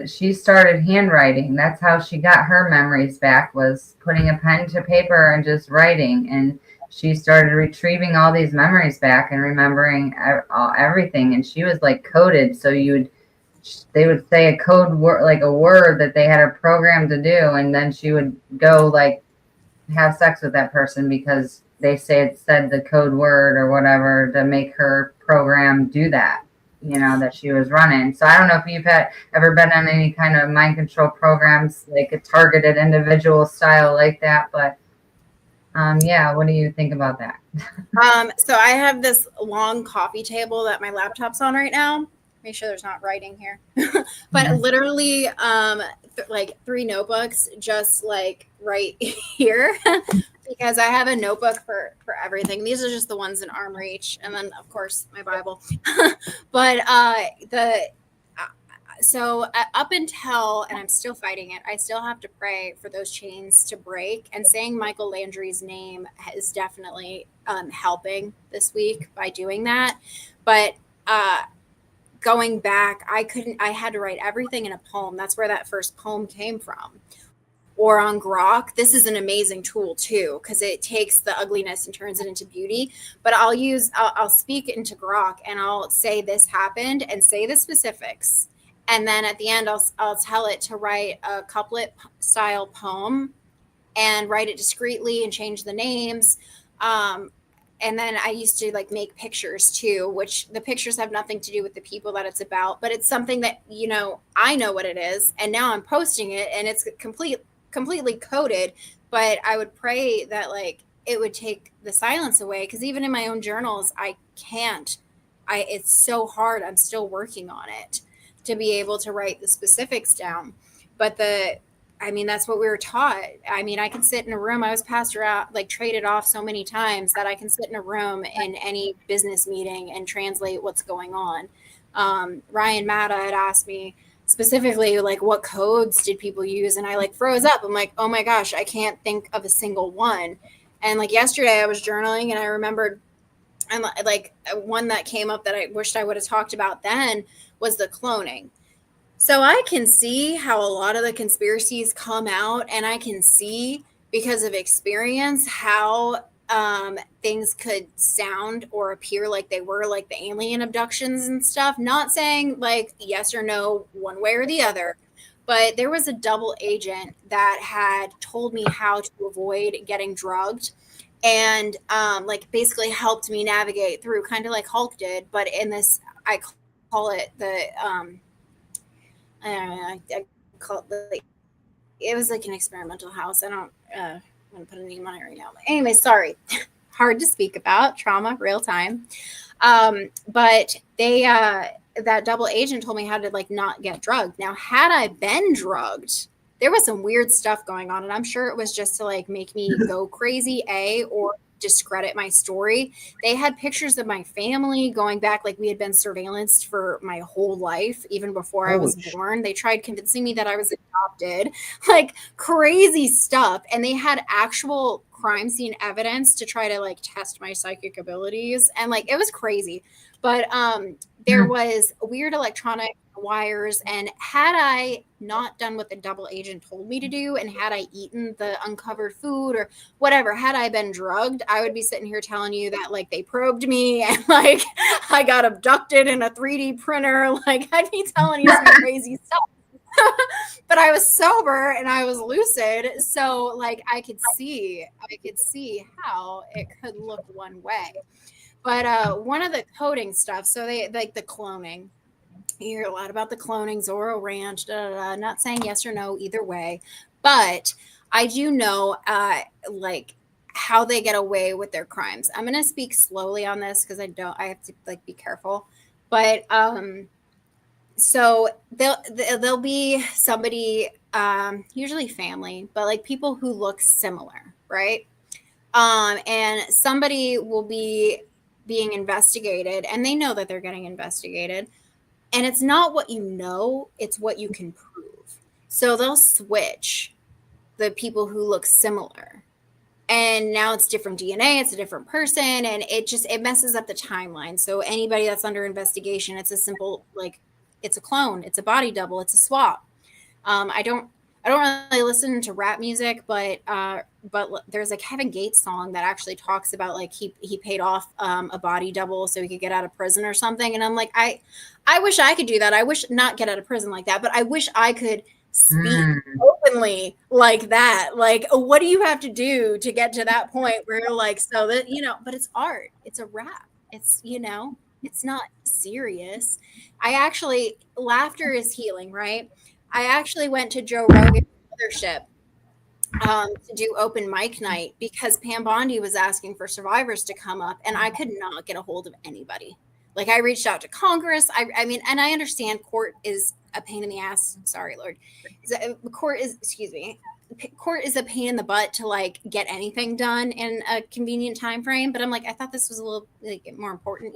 S4: she started handwriting. That's how she got her memories back, was putting a pen to paper and just writing. And she started retrieving all these memories back and remembering everything. And she was like coded. So they would say a code word, like a word that they had a program to do. And then she would go like have sex with that person because they said the code word or whatever to make her program do that. That she was running. So I don't know if you've ever been on any kind of mind control programs, like a targeted individual style like that. But what do you think about that?
S5: So I have this long coffee table that my laptop's on right now. Make sure there's not writing here. But literally like 3 notebooks just like right here. Because I have a notebook for everything. These are just the ones in arm reach. And then, of course, my Bible. But so up until, and I'm still fighting it, I still have to pray for those chains to break. And saying Michael Landry's name is definitely helping this week by doing that. But going back, I had to write everything in a poem. That's where that first poem came from. Or on Grok. This is an amazing tool too, because it takes the ugliness and turns it into beauty. But I'll speak into Grok and I'll say this happened and say the specifics. And then at the end, I'll tell it to write a couplet style poem and write it discreetly and change the names. And then I used to like make pictures too, which the pictures have nothing to do with the people that it's about, but it's something that, I know what it is. And now I'm posting it and it's completely coded, but I would pray that like it would take the silence away, because even in my own journals it's so hard. I'm still working on it to be able to write the specifics down. But that's what we were taught. I mean, I can sit in a room. I was passed around, like traded off so many times that I can sit in a room in any business meeting and translate what's going on. Ryan Matta had asked me specifically, like, what codes did people use? And I like froze up. I'm like, oh my gosh, I can't think of a single one. And like yesterday I was journaling and I remembered And like one that came up that I wished I would have talked about then was the cloning. So I can see how a lot of the conspiracies come out, and I can see because of experience how things could sound or appear like they were, like the alien abductions and stuff. Not saying like yes or no one way or the other, but there was a double agent that had told me how to avoid getting drugged, and like basically helped me navigate through, kind of like Hulk did. But in this, I call it the I call it it was like an experimental house. I don't want to put a name on it right now. But anyway, sorry. Hard to speak about trauma, real time. But they, that double agent told me how to like not get drugged. Now, had I been drugged, there was some weird stuff going on, and I'm sure it was just to like make me go crazy, or discredit my story. They had pictures of my family going back, like we had been surveillanced for my whole life, even before I was born. They tried convincing me that I was adopted, like crazy stuff. And they had actual crime scene evidence to try to like test my psychic abilities. And like, it was crazy. But there was weird electronic wires, and had I not done what the double agent told me to do, and had I eaten the uncovered food or whatever, had I been drugged, I would be sitting here telling you that like they probed me and like I got abducted in a 3D printer. Like I'd be telling you some crazy stuff. But I was sober and I was lucid, so like I could see how it could look one way. But one of the coding stuff, so they like the cloning. You hear a lot about the cloning, Zorro Ranch, not saying yes or no either way, but I do know like how they get away with their crimes. I'm going to speak slowly on this because I have to like be careful. But so they'll be somebody, usually family, but like people who look similar, right? And somebody will be being investigated, and they know that they're getting investigated. And it's not what you know, it's what you can prove. So they'll switch the people who look similar. And now it's different DNA, it's a different person, and it messes up the timeline. So anybody that's under investigation, it's a simple, like, it's a clone, it's a body double, it's a swap. I don't really listen to rap music, but there's a Kevin Gates song that actually talks about like he paid off a body double so he could get out of prison or something. And I'm like, I wish I could do that. I wish not get out of prison like that, but I wish I could speak openly like that. Like, what do you have to do to get to that point where you're like, so that, but it's art, it's a rap. It's, it's not serious. Laughter is healing, right? I actually went to Joe Rogan's mothership to do open mic night because Pam Bondi was asking for survivors to come up, and I could not get a hold of anybody. Like I reached out to Congress. I mean, and I understand court is a pain in the ass. Sorry, Lord. Court is a pain in the butt to like get anything done in a convenient time frame. But I'm like, I thought this was a little like more important,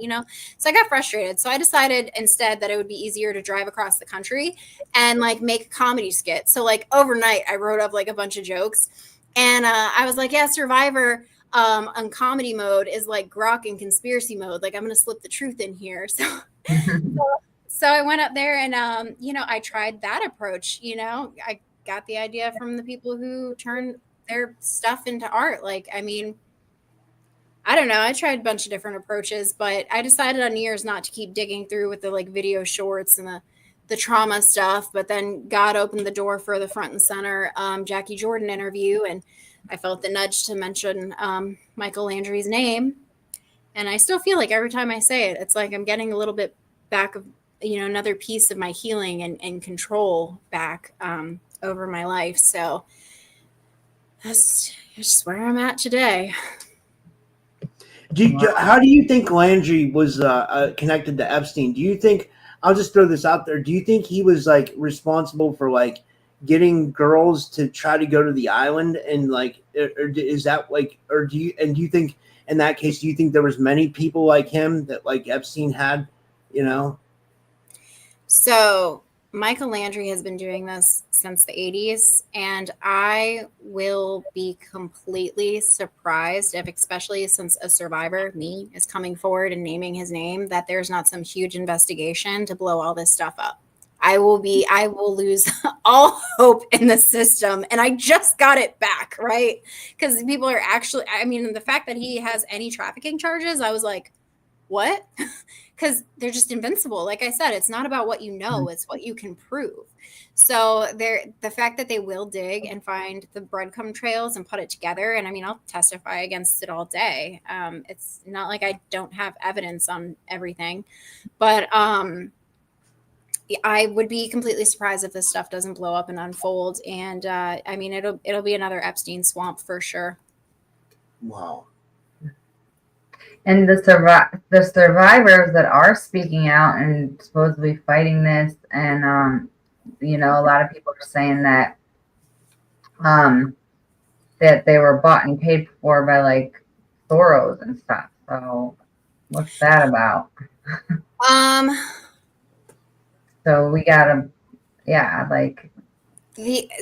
S5: So I got frustrated. So I decided instead that it would be easier to drive across the country and like make a comedy skit. So like overnight, I wrote up like a bunch of jokes, and I was like, yeah, Survivor on comedy mode is like Grok in conspiracy mode. Like I'm gonna slip the truth in here. So I went up there and I tried that approach. I got the idea from the people who turn their stuff into art. Like, I mean, I don't know. I tried a bunch of different approaches, but I decided on New Year's not to keep digging through with the like video shorts and the trauma stuff. But then God opened the door for the front and center Jackie Jordan interview, and I felt the nudge to mention Michael Landry's name. And I still feel like every time I say it, it's like I'm getting a little bit back of, another piece of my healing and control back over my life. So that's just where I'm at today.
S3: How do you think Landry was connected to Epstein? Do you think, I'll just throw this out there, do you think he was like responsible for like getting girls to try to go to the island, and like, or is that like, or do you think in that case, do you think there was many people like him that like Epstein had,
S5: So Michael Landry has been doing this since the 80s, and I will be completely surprised if, especially since a survivor, me, is coming forward and naming his name, that there's not some huge investigation to blow all this stuff up. I will lose all hope in the system, and I just got it back, right? Because people are actually, I mean, the fact that he has any trafficking charges, I was like, what? Because they're just invincible. Like I said, it's not about what you know, it's what you can prove. So the fact that they will dig and find the breadcrumb trails and put it together, and I mean, I'll testify against it all day. It's not like I don't have evidence on everything, but I would be completely surprised if this stuff doesn't blow up and unfold. And I mean, it'll be another Epstein swamp for sure.
S3: Wow.
S4: And the survivors that are speaking out and supposedly fighting this, and a lot of people are saying that that they were bought and paid for by like Soros and stuff. So what's that about? So we gotta,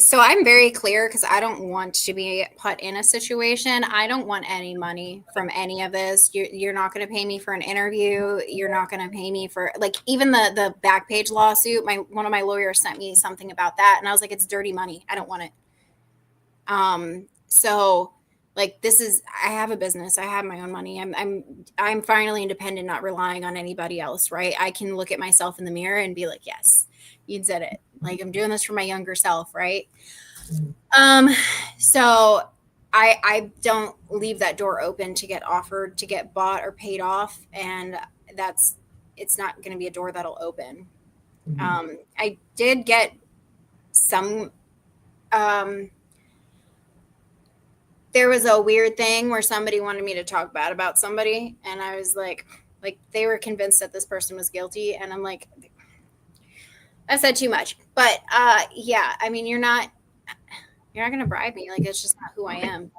S5: So I'm very clear because I don't want to be put in a situation. I don't want any money from any of this. You're not going to pay me for an interview. You're not going to pay me for, like, even the Backpage lawsuit. One of my lawyers sent me something about that, and I was like, it's dirty money. I don't want it. So like, I have a business. I have my own money. I'm finally independent, not relying on anybody else, right? I can look at myself in the mirror and be like, yes, you said it. Like, I'm doing this for my younger self, right? So I don't leave that door open to get offered, to get bought or paid off. And it's not going to be a door that'll open. I did get some, there was a weird thing where somebody wanted me to talk bad about somebody. And I was like they were convinced that this person was guilty. And I'm like, I said too much, but yeah, I mean, you're not going to bribe me. Like, it's just not who I am.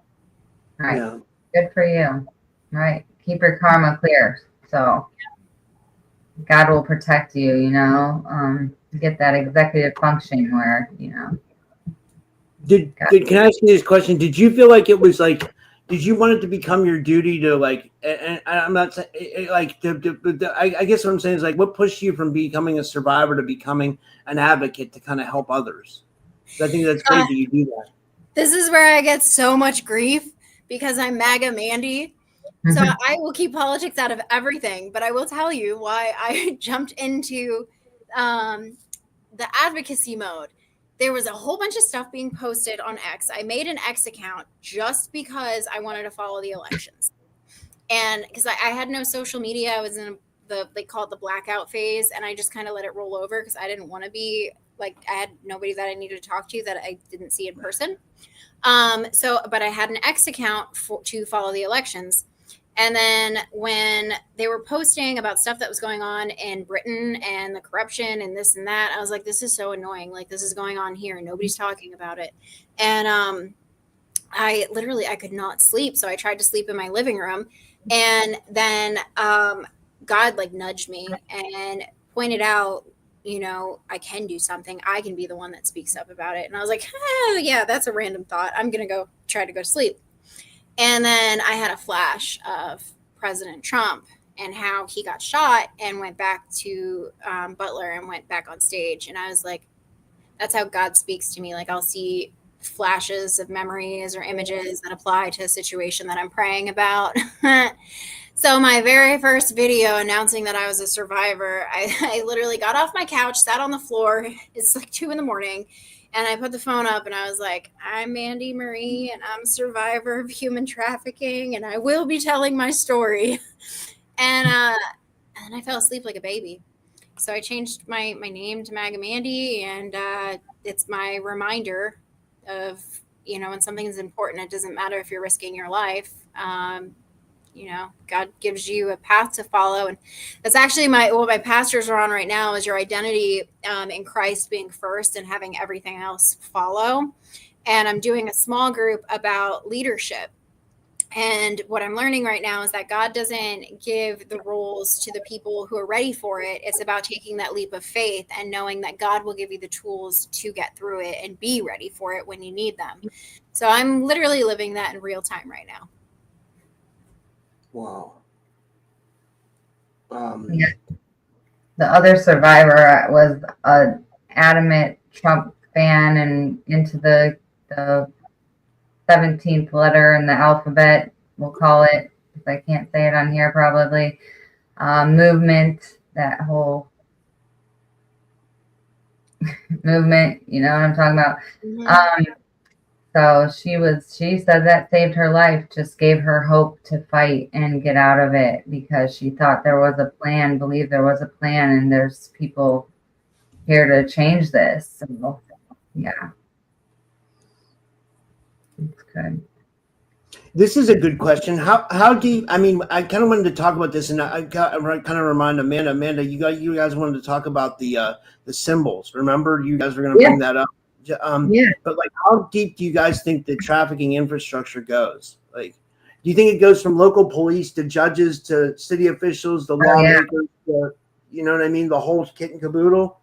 S4: All right. Yeah. Good for you. Right. Keep your karma clear. So God will protect you, get that executive function where,
S3: Can I ask you this question? Did you feel like it was like, did you want it to become your duty to like, and I'm not saying like, I guess what I'm saying is like, what pushed you from becoming a survivor to becoming an advocate to kind of help others? I think that's great that you do that.
S5: This is where I get so much grief because I'm Maga Mandy. So I will keep politics out of everything, but I will tell you why I jumped into the advocacy mode. There was a whole bunch of stuff being posted on X. I made an X account just because I wanted to follow the elections. And because I had no social media, I was in they call it the blackout phase. And I just kind of let it roll over because I didn't want to be like, I had nobody that I needed to talk to that I didn't see in person. But I had an X account to follow the elections. And then when they were posting about stuff that was going on in Britain and the corruption and this and that, I was like, this is so annoying. Like, this is going on here and nobody's talking about it. And I could not sleep. So I tried to sleep in my living room. And then God like nudged me and pointed out, I can do something. I can be the one that speaks up about it. And I was like, oh, yeah, that's a random thought. I'm going to go try to go to sleep. And then I had a flash of President Trump and how he got shot and went back to Butler and went back on stage. And I was like, that's how God speaks to me. Like, I'll see flashes of memories or images that apply to a situation that I'm praying about. So my very first video announcing that I was a survivor, I literally got off my couch, sat on the floor. It's like 2 a.m. And I put the phone up and I was like, I'm Mandy Marie and I'm a survivor of human trafficking and I will be telling my story. And I fell asleep like a baby. So I changed my name to Maga Mandy, and it's my reminder of, when something is important, it doesn't matter if you're risking your life. God gives you a path to follow. And that's actually what my pastors are on right now is your identity in Christ being first and having everything else follow. And I'm doing a small group about leadership And what I'm learning right now is that God doesn't give the roles to the people who are ready for it. It's about taking that leap of faith and knowing that God will give you the tools to get through it and be ready for it when you need them. So I'm literally living that in real time right now.
S3: Wow.
S4: Yeah. The other survivor was an adamant Trump fan and into the 17th letter in the alphabet, we'll call it, if I can't say it on here probably, movement, that whole movement, you know what I'm talking about?
S5: Mm-hmm.
S4: So she said that saved her life, just gave her hope to fight and get out of it because she thought there was a plan, believed there was a plan, and there's people here to change this. So, yeah. It's good.
S3: This is a good question. How do you, I mean, I kind of wanted to talk about this, and I kind of remind Amanda. Amanda, you guys wanted to talk about the symbols. Remember, you guys were going to bring that up.
S4: Yeah.
S3: But like, how deep do you guys think the trafficking infrastructure goes? Like, do you think it goes from local police to judges to city officials, the lawmakers, to, you know what I mean, the whole kit and caboodle?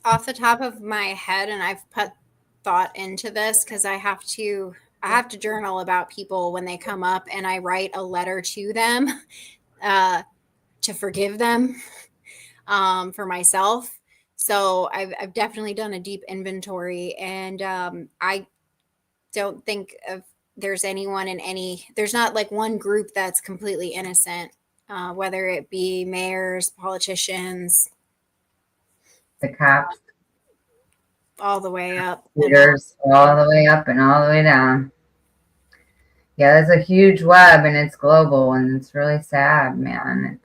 S5: Off the top of my head, and I've put thought into this because I have to journal about people when they come up, and I write a letter to them to forgive them for myself. So I've definitely done a deep inventory, and I don't think there's anyone there's not like one group that's completely innocent, whether it be mayors, politicians,
S4: The cops,
S5: all the way up.
S4: leaders, all the way up and all the way down. Yeah, it's a huge web and it's global and it's really sad, man.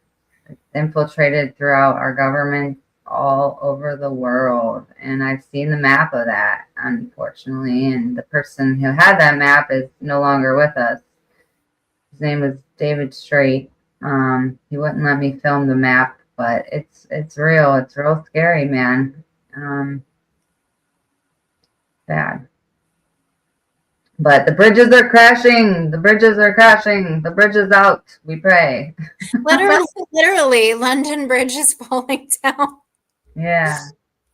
S4: It's infiltrated throughout our government all over the world. And I've seen the map of that, unfortunately. And the person who had that map is no longer with us. His name was David Strait. He wouldn't let me film the map, but it's real. It's real scary, man. Bad. But the bridges are crashing. The bridges are crashing. The bridge is out. We pray.
S5: Literally, London Bridge is falling down.
S4: Yeah.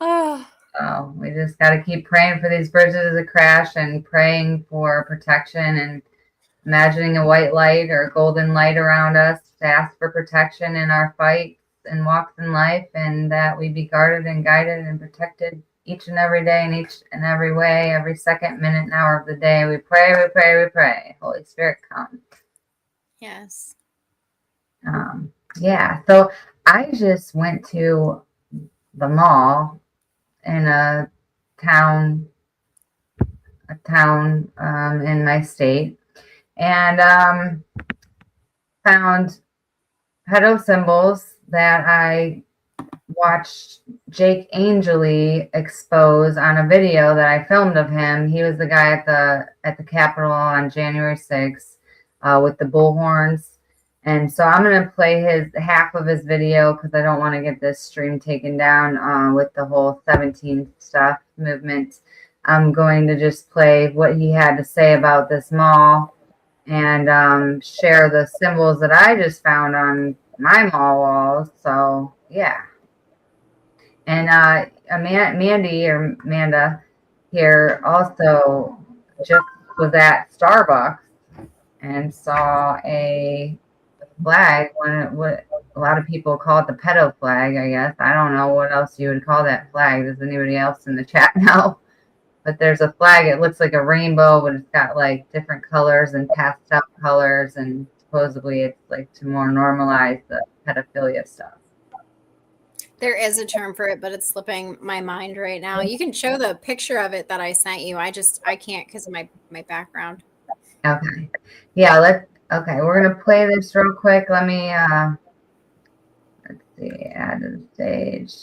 S5: Oh.
S4: So we just got to keep praying for these bridges to crash and praying for protection and imagining a white light or a golden light around us to ask for protection in our fights and walks in life, and that we be guarded and guided and protected each and every day in each and every way, every second, minute, and hour of the day. We pray, we pray, we pray. Holy Spirit, come.
S5: Yes.
S4: Yeah. So I just went to the mall in a town in my state, and found pedo symbols that I watched Jake Angeli expose on a video that I filmed of him. He was the guy at the Capitol on January 6th with the bullhorns. And so I'm going to play half of his video because I don't want to get this stream taken down with the whole 17 stuff movement. I'm going to just play what he had to say about this mall and share the symbols that I just found on my mall walls. So, yeah. And Amanda here also just was at Starbucks and saw a flag. What a lot of people call it the pedo flag, I guess. I don't know what else you would call that flag. Does anybody else in the chat know? But there's a flag. It looks like a rainbow, but it's got like different colors and pastel colors, and supposedly it's like to more normalize the pedophilia stuff.
S5: There is a term for it, but it's slipping my mind right now. You can show the picture of it that I sent you. I can't because of my background.
S4: Okay. Yeah, okay, we're gonna play this real quick. Let me let's see, add to the stage.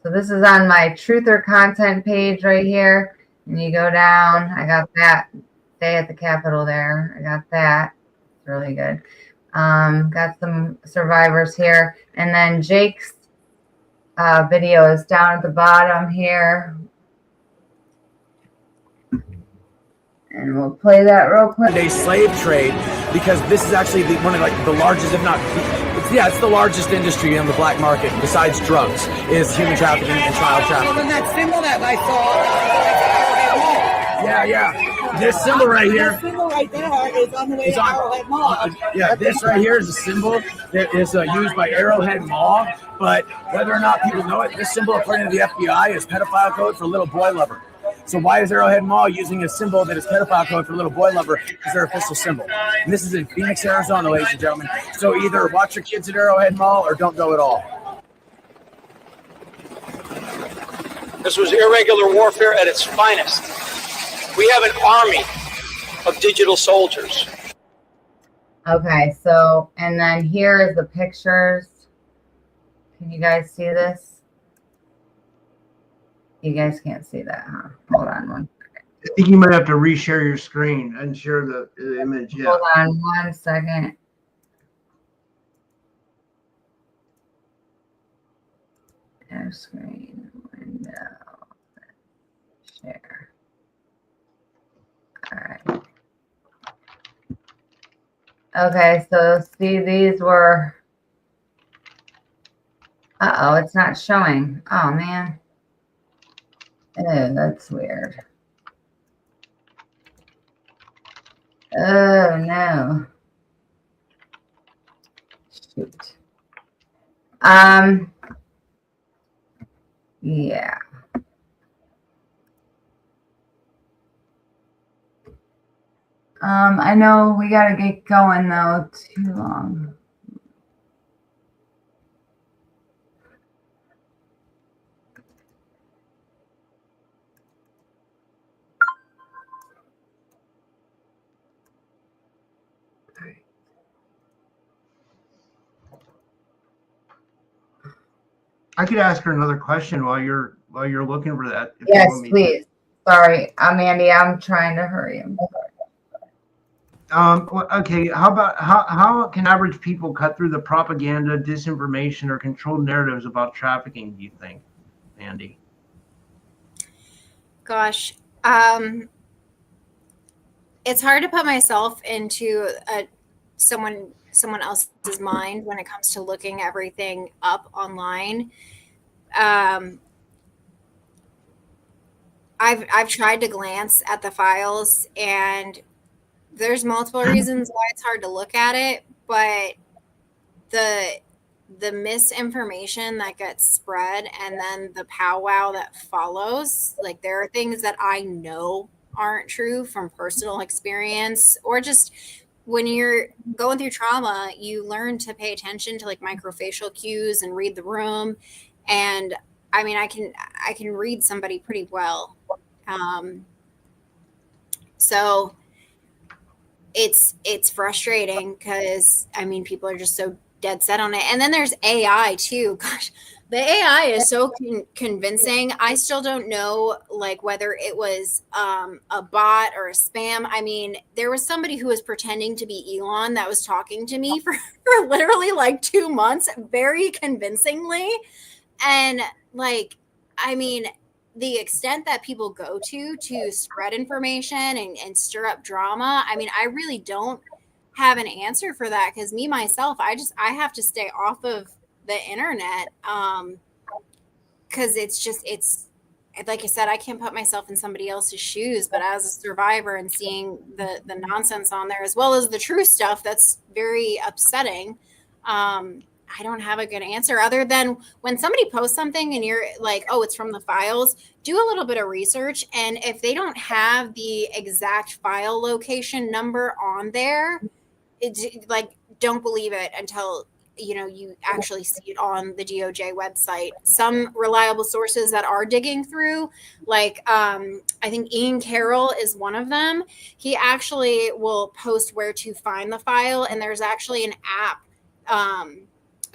S4: So this is on my Truther content page right here. And you go down, I got that. Stay at the Capitol there. I got that. It's really good. Got some survivors here. And then Jake's video is down at the bottom here. And we'll play that real quick.
S6: Day slave trade, because this is actually one of the largest, if not, it's the largest industry in the black market besides drugs, is human trafficking and child trafficking.
S1: And that symbol that I saw.
S6: Yeah. This symbol right here.
S1: That symbol right there is on the way to Arrowhead Mall.
S6: This right here is a symbol that is used by Arrowhead Mall, but whether or not people know it, this symbol, according to the FBI, is pedophile code for little boy lover. So why is Arrowhead Mall using a symbol that is pedophile code for little boy lover as their official symbol? And this is in Phoenix, Arizona, ladies and gentlemen. So either watch your kids at Arrowhead Mall or don't go at all.
S7: This was irregular warfare at its finest. We have an army of digital soldiers.
S4: Okay, so, and then here is the pictures. Can you guys see this? You guys can't see that, huh? Hold on one second.
S3: I think you might have to reshare your screen and share the image. Yeah.
S4: Hold on 1 second. Share screen, window, share. All right. Okay, so see, these were. Uh-oh, it's not showing. Oh, man. Oh, that's weird. Oh, no. Shoot. Yeah. I know we gotta get going though. Too long.
S3: I could ask her another question while you're looking for that. if you
S4: Yes,
S3: want me to.
S4: please. Sorry, Mandy, I'm trying to hurry.
S3: Okay. How can average people cut through the propaganda, disinformation, or controlled narratives about trafficking? Do you think, Mandy?
S5: Gosh, it's hard to put myself into someone else's mind when it comes to looking everything up online. I've tried to glance at the files, and there's multiple reasons why it's hard to look at it, but the misinformation that gets spread and then the powwow that follows, like there are things that I know aren't true from personal experience, or just when you're going through trauma, you learn to pay attention to like microfacial cues and read the room. And I mean, I can read somebody pretty well. So it's frustrating because I mean, people are just so dead set on it. And then there's AI too. Gosh, the AI is so convincing. I still don't know like whether it was a bot or a spam. I mean, there was somebody who was pretending to be Elon that was talking to me for literally like 2 months, very convincingly. And like, I mean, the extent that people go to spread information and stir up drama. I mean, I really don't have an answer for that because me myself, I have to stay off of the internet because it's like I said, I can't put myself in somebody else's shoes, but as a survivor and seeing the nonsense on there as well as the true stuff that's very upsetting, I don't have a good answer other than when somebody posts something and you're like, oh, it's from the files, do a little bit of research. And if they don't have the exact file location number on there, like, don't believe it until, you know, you actually see it on the DOJ website. Some reliable sources that are digging through, like, I think Ian Carroll is one of them. He actually will post where to find the file. And there's actually an app,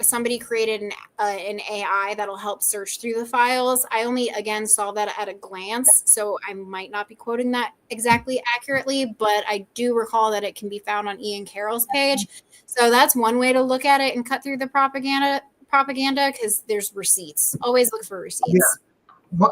S5: somebody created an AI that'll help search through the files. I only, again, saw that at a glance, so I might not be quoting that exactly accurately, but I do recall that it can be found on Ian Carroll's page. So that's one way to look at it and cut through the propaganda because there's receipts. Always look for receipts.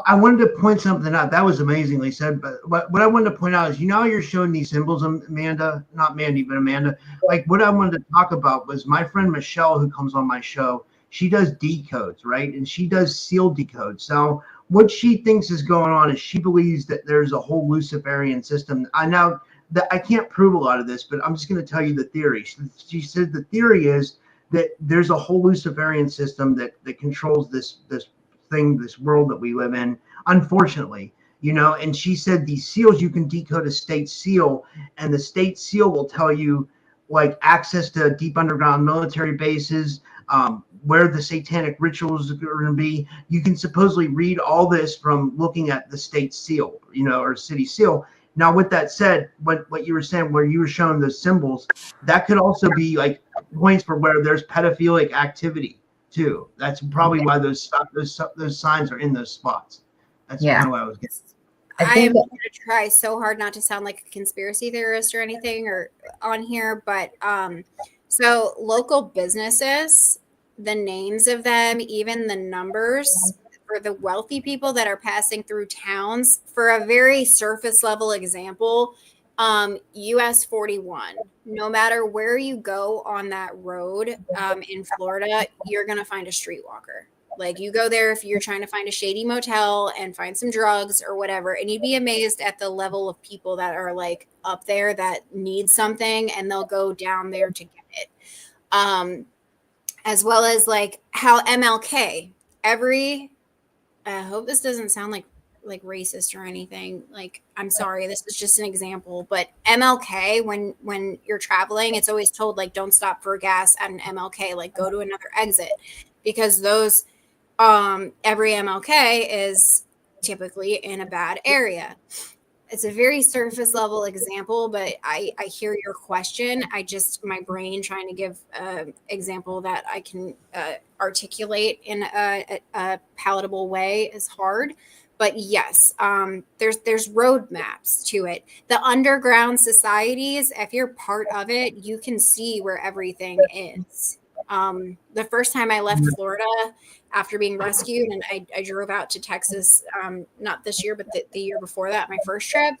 S3: I wanted to point something out. That was amazingly said. But what I wanted to point out is, you know, how you're showing these symbols, Amanda, not Mandy, but Amanda. Like, what I wanted to talk about was my friend Michelle, who comes on my show. She does decodes, right? And she does seal decodes. So what she thinks is going on is she believes that there's a whole Luciferian system. I can't prove a lot of this, but I'm just going to tell you the theory. She said the theory is that there's a whole Luciferian system that controls this thing, this world that we live in, unfortunately, you know. And she said these seals, you can decode a state seal, and the state seal will tell you like access to deep underground military bases, where the satanic rituals are going to be. You can supposedly read all this from looking at the state seal, you know, or city seal. Now, with that said, what you were saying, where you were showing those symbols, that could also be like points for where there's pedophilic activity too. That's probably why those signs are in those spots. That's kind of what I was getting.
S5: I am going to try so hard not to sound like a conspiracy theorist or anything or on here, but so local businesses, the names of them, even the numbers for the wealthy people that are passing through towns, for a very surface level example, US 41, no matter where you go on that road in Florida, you're going to find a streetwalker. Like, you go there if you're trying to find a shady motel and find some drugs or whatever, and you'd be amazed at the level of people that are like up there that need something and they'll go down there to get it. As well as like how MLK, I hope this doesn't sound like racist or anything. Like, I'm sorry, this is just an example, but MLK, when you're traveling, it's always told like, don't stop for gas at an MLK, like go to another exit, because those every MLK is typically in a bad area. It's a very surface level example, but I hear your question. My brain trying to give an example that I can articulate in a palatable way is hard. But yes, there's roadmaps to it. The underground societies, if you're part of it, you can see where everything is. The first time I left Florida after being rescued, and I drove out to Texas, not this year, but the year before that, my first trip.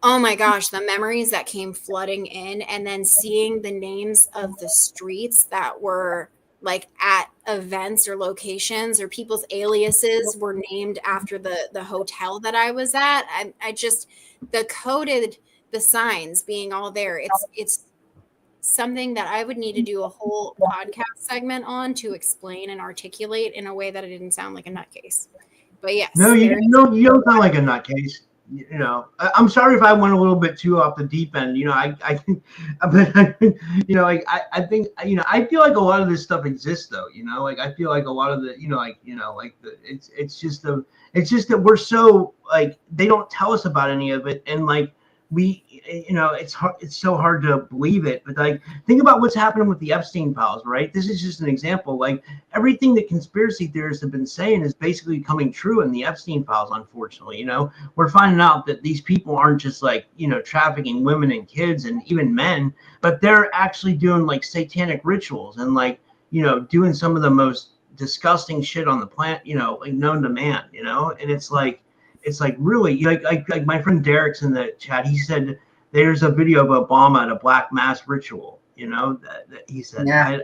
S5: Oh my gosh, the memories that came flooding in, and then seeing the names of the streets that were like at events or locations, or people's aliases were named after the hotel that I was at. The signs being all there. It's something that I would need to do a whole podcast segment on to explain and articulate in a way that it didn't sound like a nutcase. But yes.
S3: No, you don't sound like a nutcase. You know, I'm sorry if I went a little bit too off the deep end. You know, I think, you know, like I think, you know, I feel like a lot of this stuff exists though. You know, like I feel like a lot of the, it's just that we're so like, they don't tell us about any of it, and like it's hard, it's so hard to believe it, but like think about what's happening with the Epstein files, right? This is just an example. Like everything that conspiracy theorists have been saying is basically coming true in the Epstein files. Unfortunately, you know, we're finding out that these people aren't just like, you know, trafficking women and kids and even men, but they're actually doing like satanic rituals and like, you know, doing some of the most disgusting shit on the planet, you know, like known to man, you know. And it's like really like my friend Derek's in the chat. He said there's a video of Obama at a black mass ritual. You know that he said.
S4: Yeah.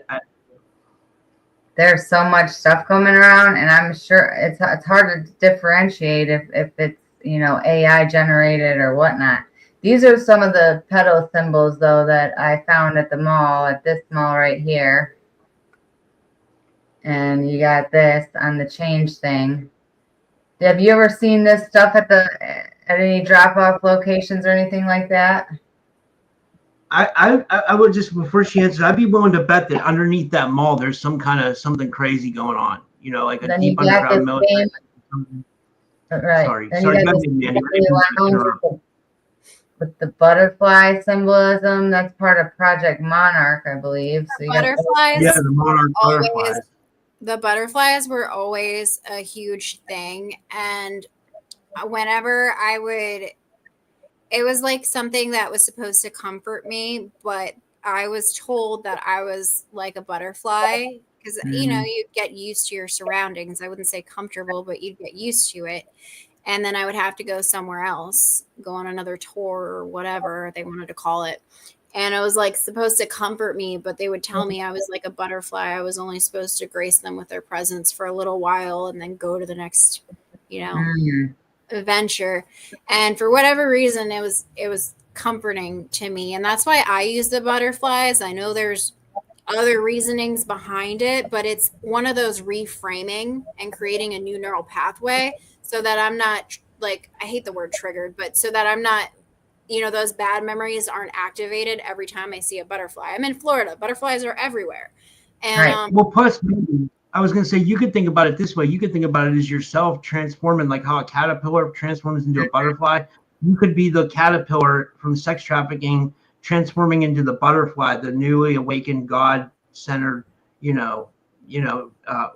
S4: There's so much stuff coming around, and I'm sure it's hard to differentiate if it's, you know, AI generated or whatnot. These are some of the pedo symbols though that I found at the mall, at this mall right here. And you got this on the change thing. Have you ever seen this stuff at any drop-off locations or anything like that?
S3: I would just, before she answers, I'd be willing to bet that underneath that mall there's some kind of something crazy going on. You know, like a
S4: then
S3: deep underground military.
S4: Right.
S3: Sorry,
S4: then
S3: sorry.
S4: With the butterfly symbolism, that's part of Project Monarch, I believe. So you
S5: butterflies.
S3: Yeah, the Monarch butterflies.
S5: The butterflies were always a huge thing. And whenever it was like something that was supposed to comfort me, but I was told that I was like a butterfly because you get used to your surroundings. I wouldn't say comfortable, but you'd get used to it. And then I would have to go somewhere else, go on another tour or whatever they wanted to call it. And it was like supposed to comfort me, but they would tell me I was like a butterfly. I was only supposed to grace them with their presence for a little while and then go to the next, adventure. And for whatever reason, it was comforting to me. And that's why I use the butterflies. I know there's other reasonings behind it, but it's one of those reframing and creating a new neural pathway so that I'm not like, I hate the word triggered, but so that I'm not, those bad memories aren't activated every time I see a butterfly. I'm in Florida. Butterflies are everywhere. And
S3: right. Well, plus, I was going to say, you could think about it this way. You could think about it as yourself transforming, like how a caterpillar transforms into a butterfly. You could be the caterpillar from sex trafficking transforming into the butterfly, the newly awakened God-centered,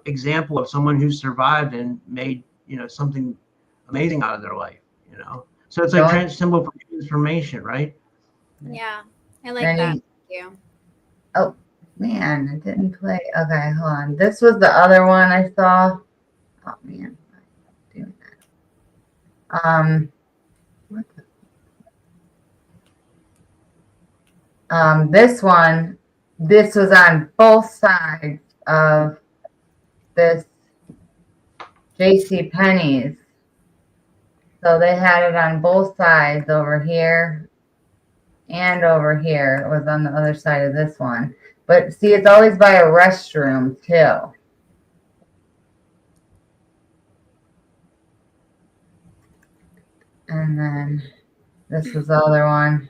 S3: example of someone who survived and made, something amazing out of their life, So it's like symbol for transformation, right?
S5: Yeah, I like that. Thank you.
S4: Oh, man, it didn't play. Okay, hold on. This was the other one I saw. Oh, man. I'm doing that. What the? This was on both sides of this JCPenney's. So they had it on both sides, over here and over here. It was on the other side of this one. But see, it's always by a restroom too. And then this was the other one.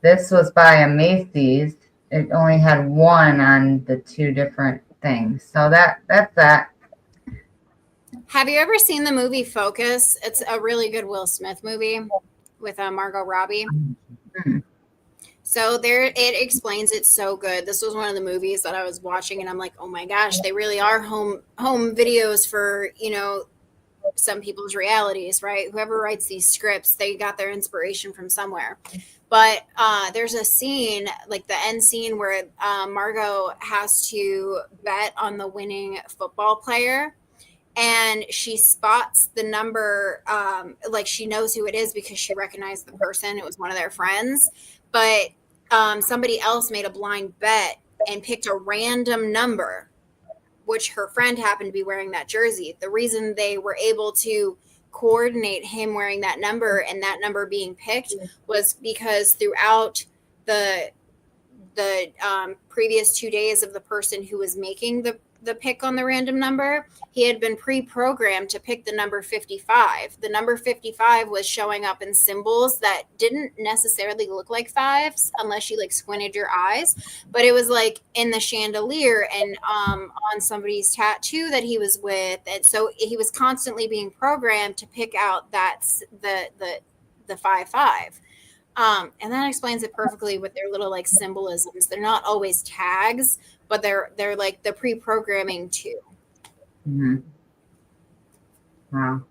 S4: This was by a Macy's. It only had one on the two different things. So that's that.
S5: Have you ever seen the movie Focus? It's a really good Will Smith movie with Margot Robbie.
S4: Mm-hmm.
S5: So there, it explains it so good. This was one of the movies that I was watching, and I'm like, oh my gosh, they really are home videos for, some people's realities, right? Whoever writes these scripts, they got their inspiration from somewhere. But there's a scene, like the end scene, where Margot has to bet on the winning football player. And she spots the number, like she knows who it is because she recognized the person. It was one of their friends. But somebody else made a blind bet and picked a random number, which her friend happened to be wearing that jersey. The reason they were able to coordinate him wearing that number and that number being picked was because throughout the previous 2 days of the person who was making the pick on the random number, he had been pre-programmed to pick the number 55. The number 55 was showing up in symbols that didn't necessarily look like fives unless you like squinted your eyes, but it was like in the chandelier and on somebody's tattoo that he was with. And so he was constantly being programmed to pick out that's the 55. And that explains it perfectly with their little like symbolisms. They're not always tags, but they're like the pre-programming too.
S4: Mm-hmm. Wow.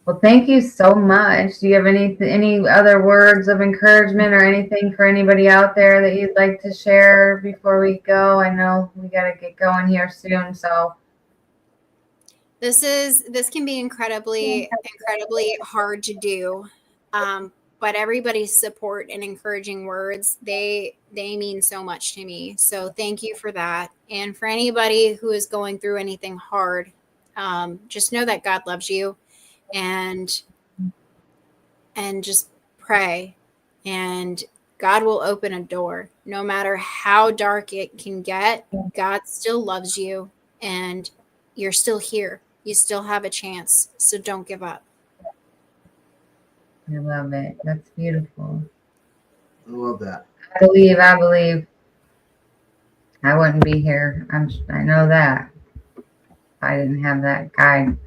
S4: Well, thank you so much. Do you have any other words of encouragement or anything for anybody out there that you'd like to share before we go? I know we got to get going here soon, so.
S5: This can be incredibly hard to do. But everybody's support and encouraging words, they mean so much to me. So thank you for that. And for anybody who is going through anything hard, just know that God loves you, and just pray, and God will open a door. No matter how dark it can get, God still loves you, and you're still here. You still have a chance. So don't give up.
S4: I love it. That's beautiful.
S3: I love that.
S4: I believe. I wouldn't be here. I know that. If I didn't have that guide.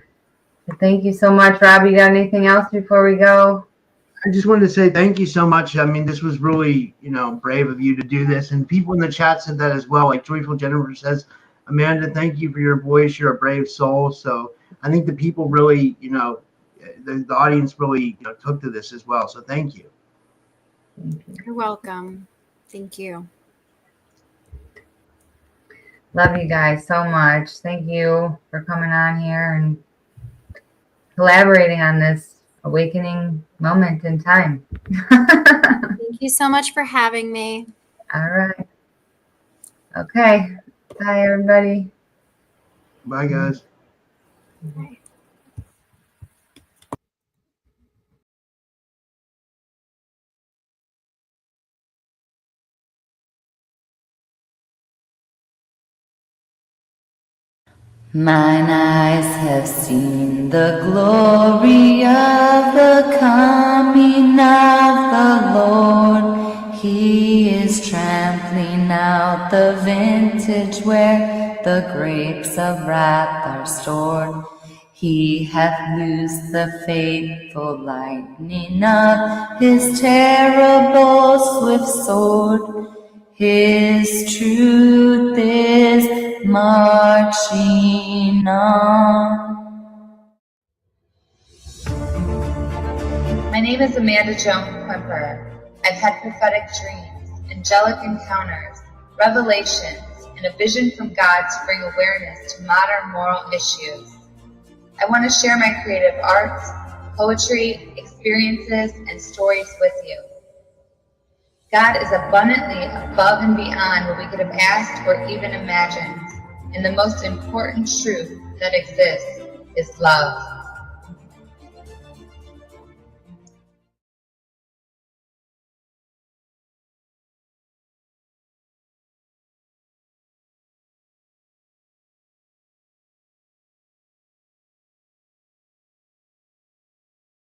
S4: So thank you so much, Rob. You got anything else before we go?
S3: I just wanted to say thank you so much. I mean, this was really, brave of you to do this. And people in the chat said that as well. Like Joyful Jennifer says, Amanda, thank you for your voice. You're a brave soul. So I think the people really, the audience really took to this as well. So thank you.
S5: You're welcome. Thank you.
S4: Love you guys so much. Thank you for coming on here and collaborating on this awakening moment in time.
S5: Thank you so much for having me.
S4: All right. Okay. Bye, everybody.
S3: Bye, guys.
S5: Bye.
S8: Mine eyes have seen the glory of the coming of the Lord. He is trampling out the vintage where the grapes of wrath are stored. He hath loosed the fateful lightning of his terrible swift sword. His truth is marching on.
S2: My name is Amanda Joan Quimper. I've had prophetic dreams, angelic encounters, revelations, and a vision from God to bring awareness to modern moral issues. I want to share my creative arts, poetry, experiences, and stories with you. God is abundantly above and beyond what we could have asked or even imagined. And the most important truth that exists is love.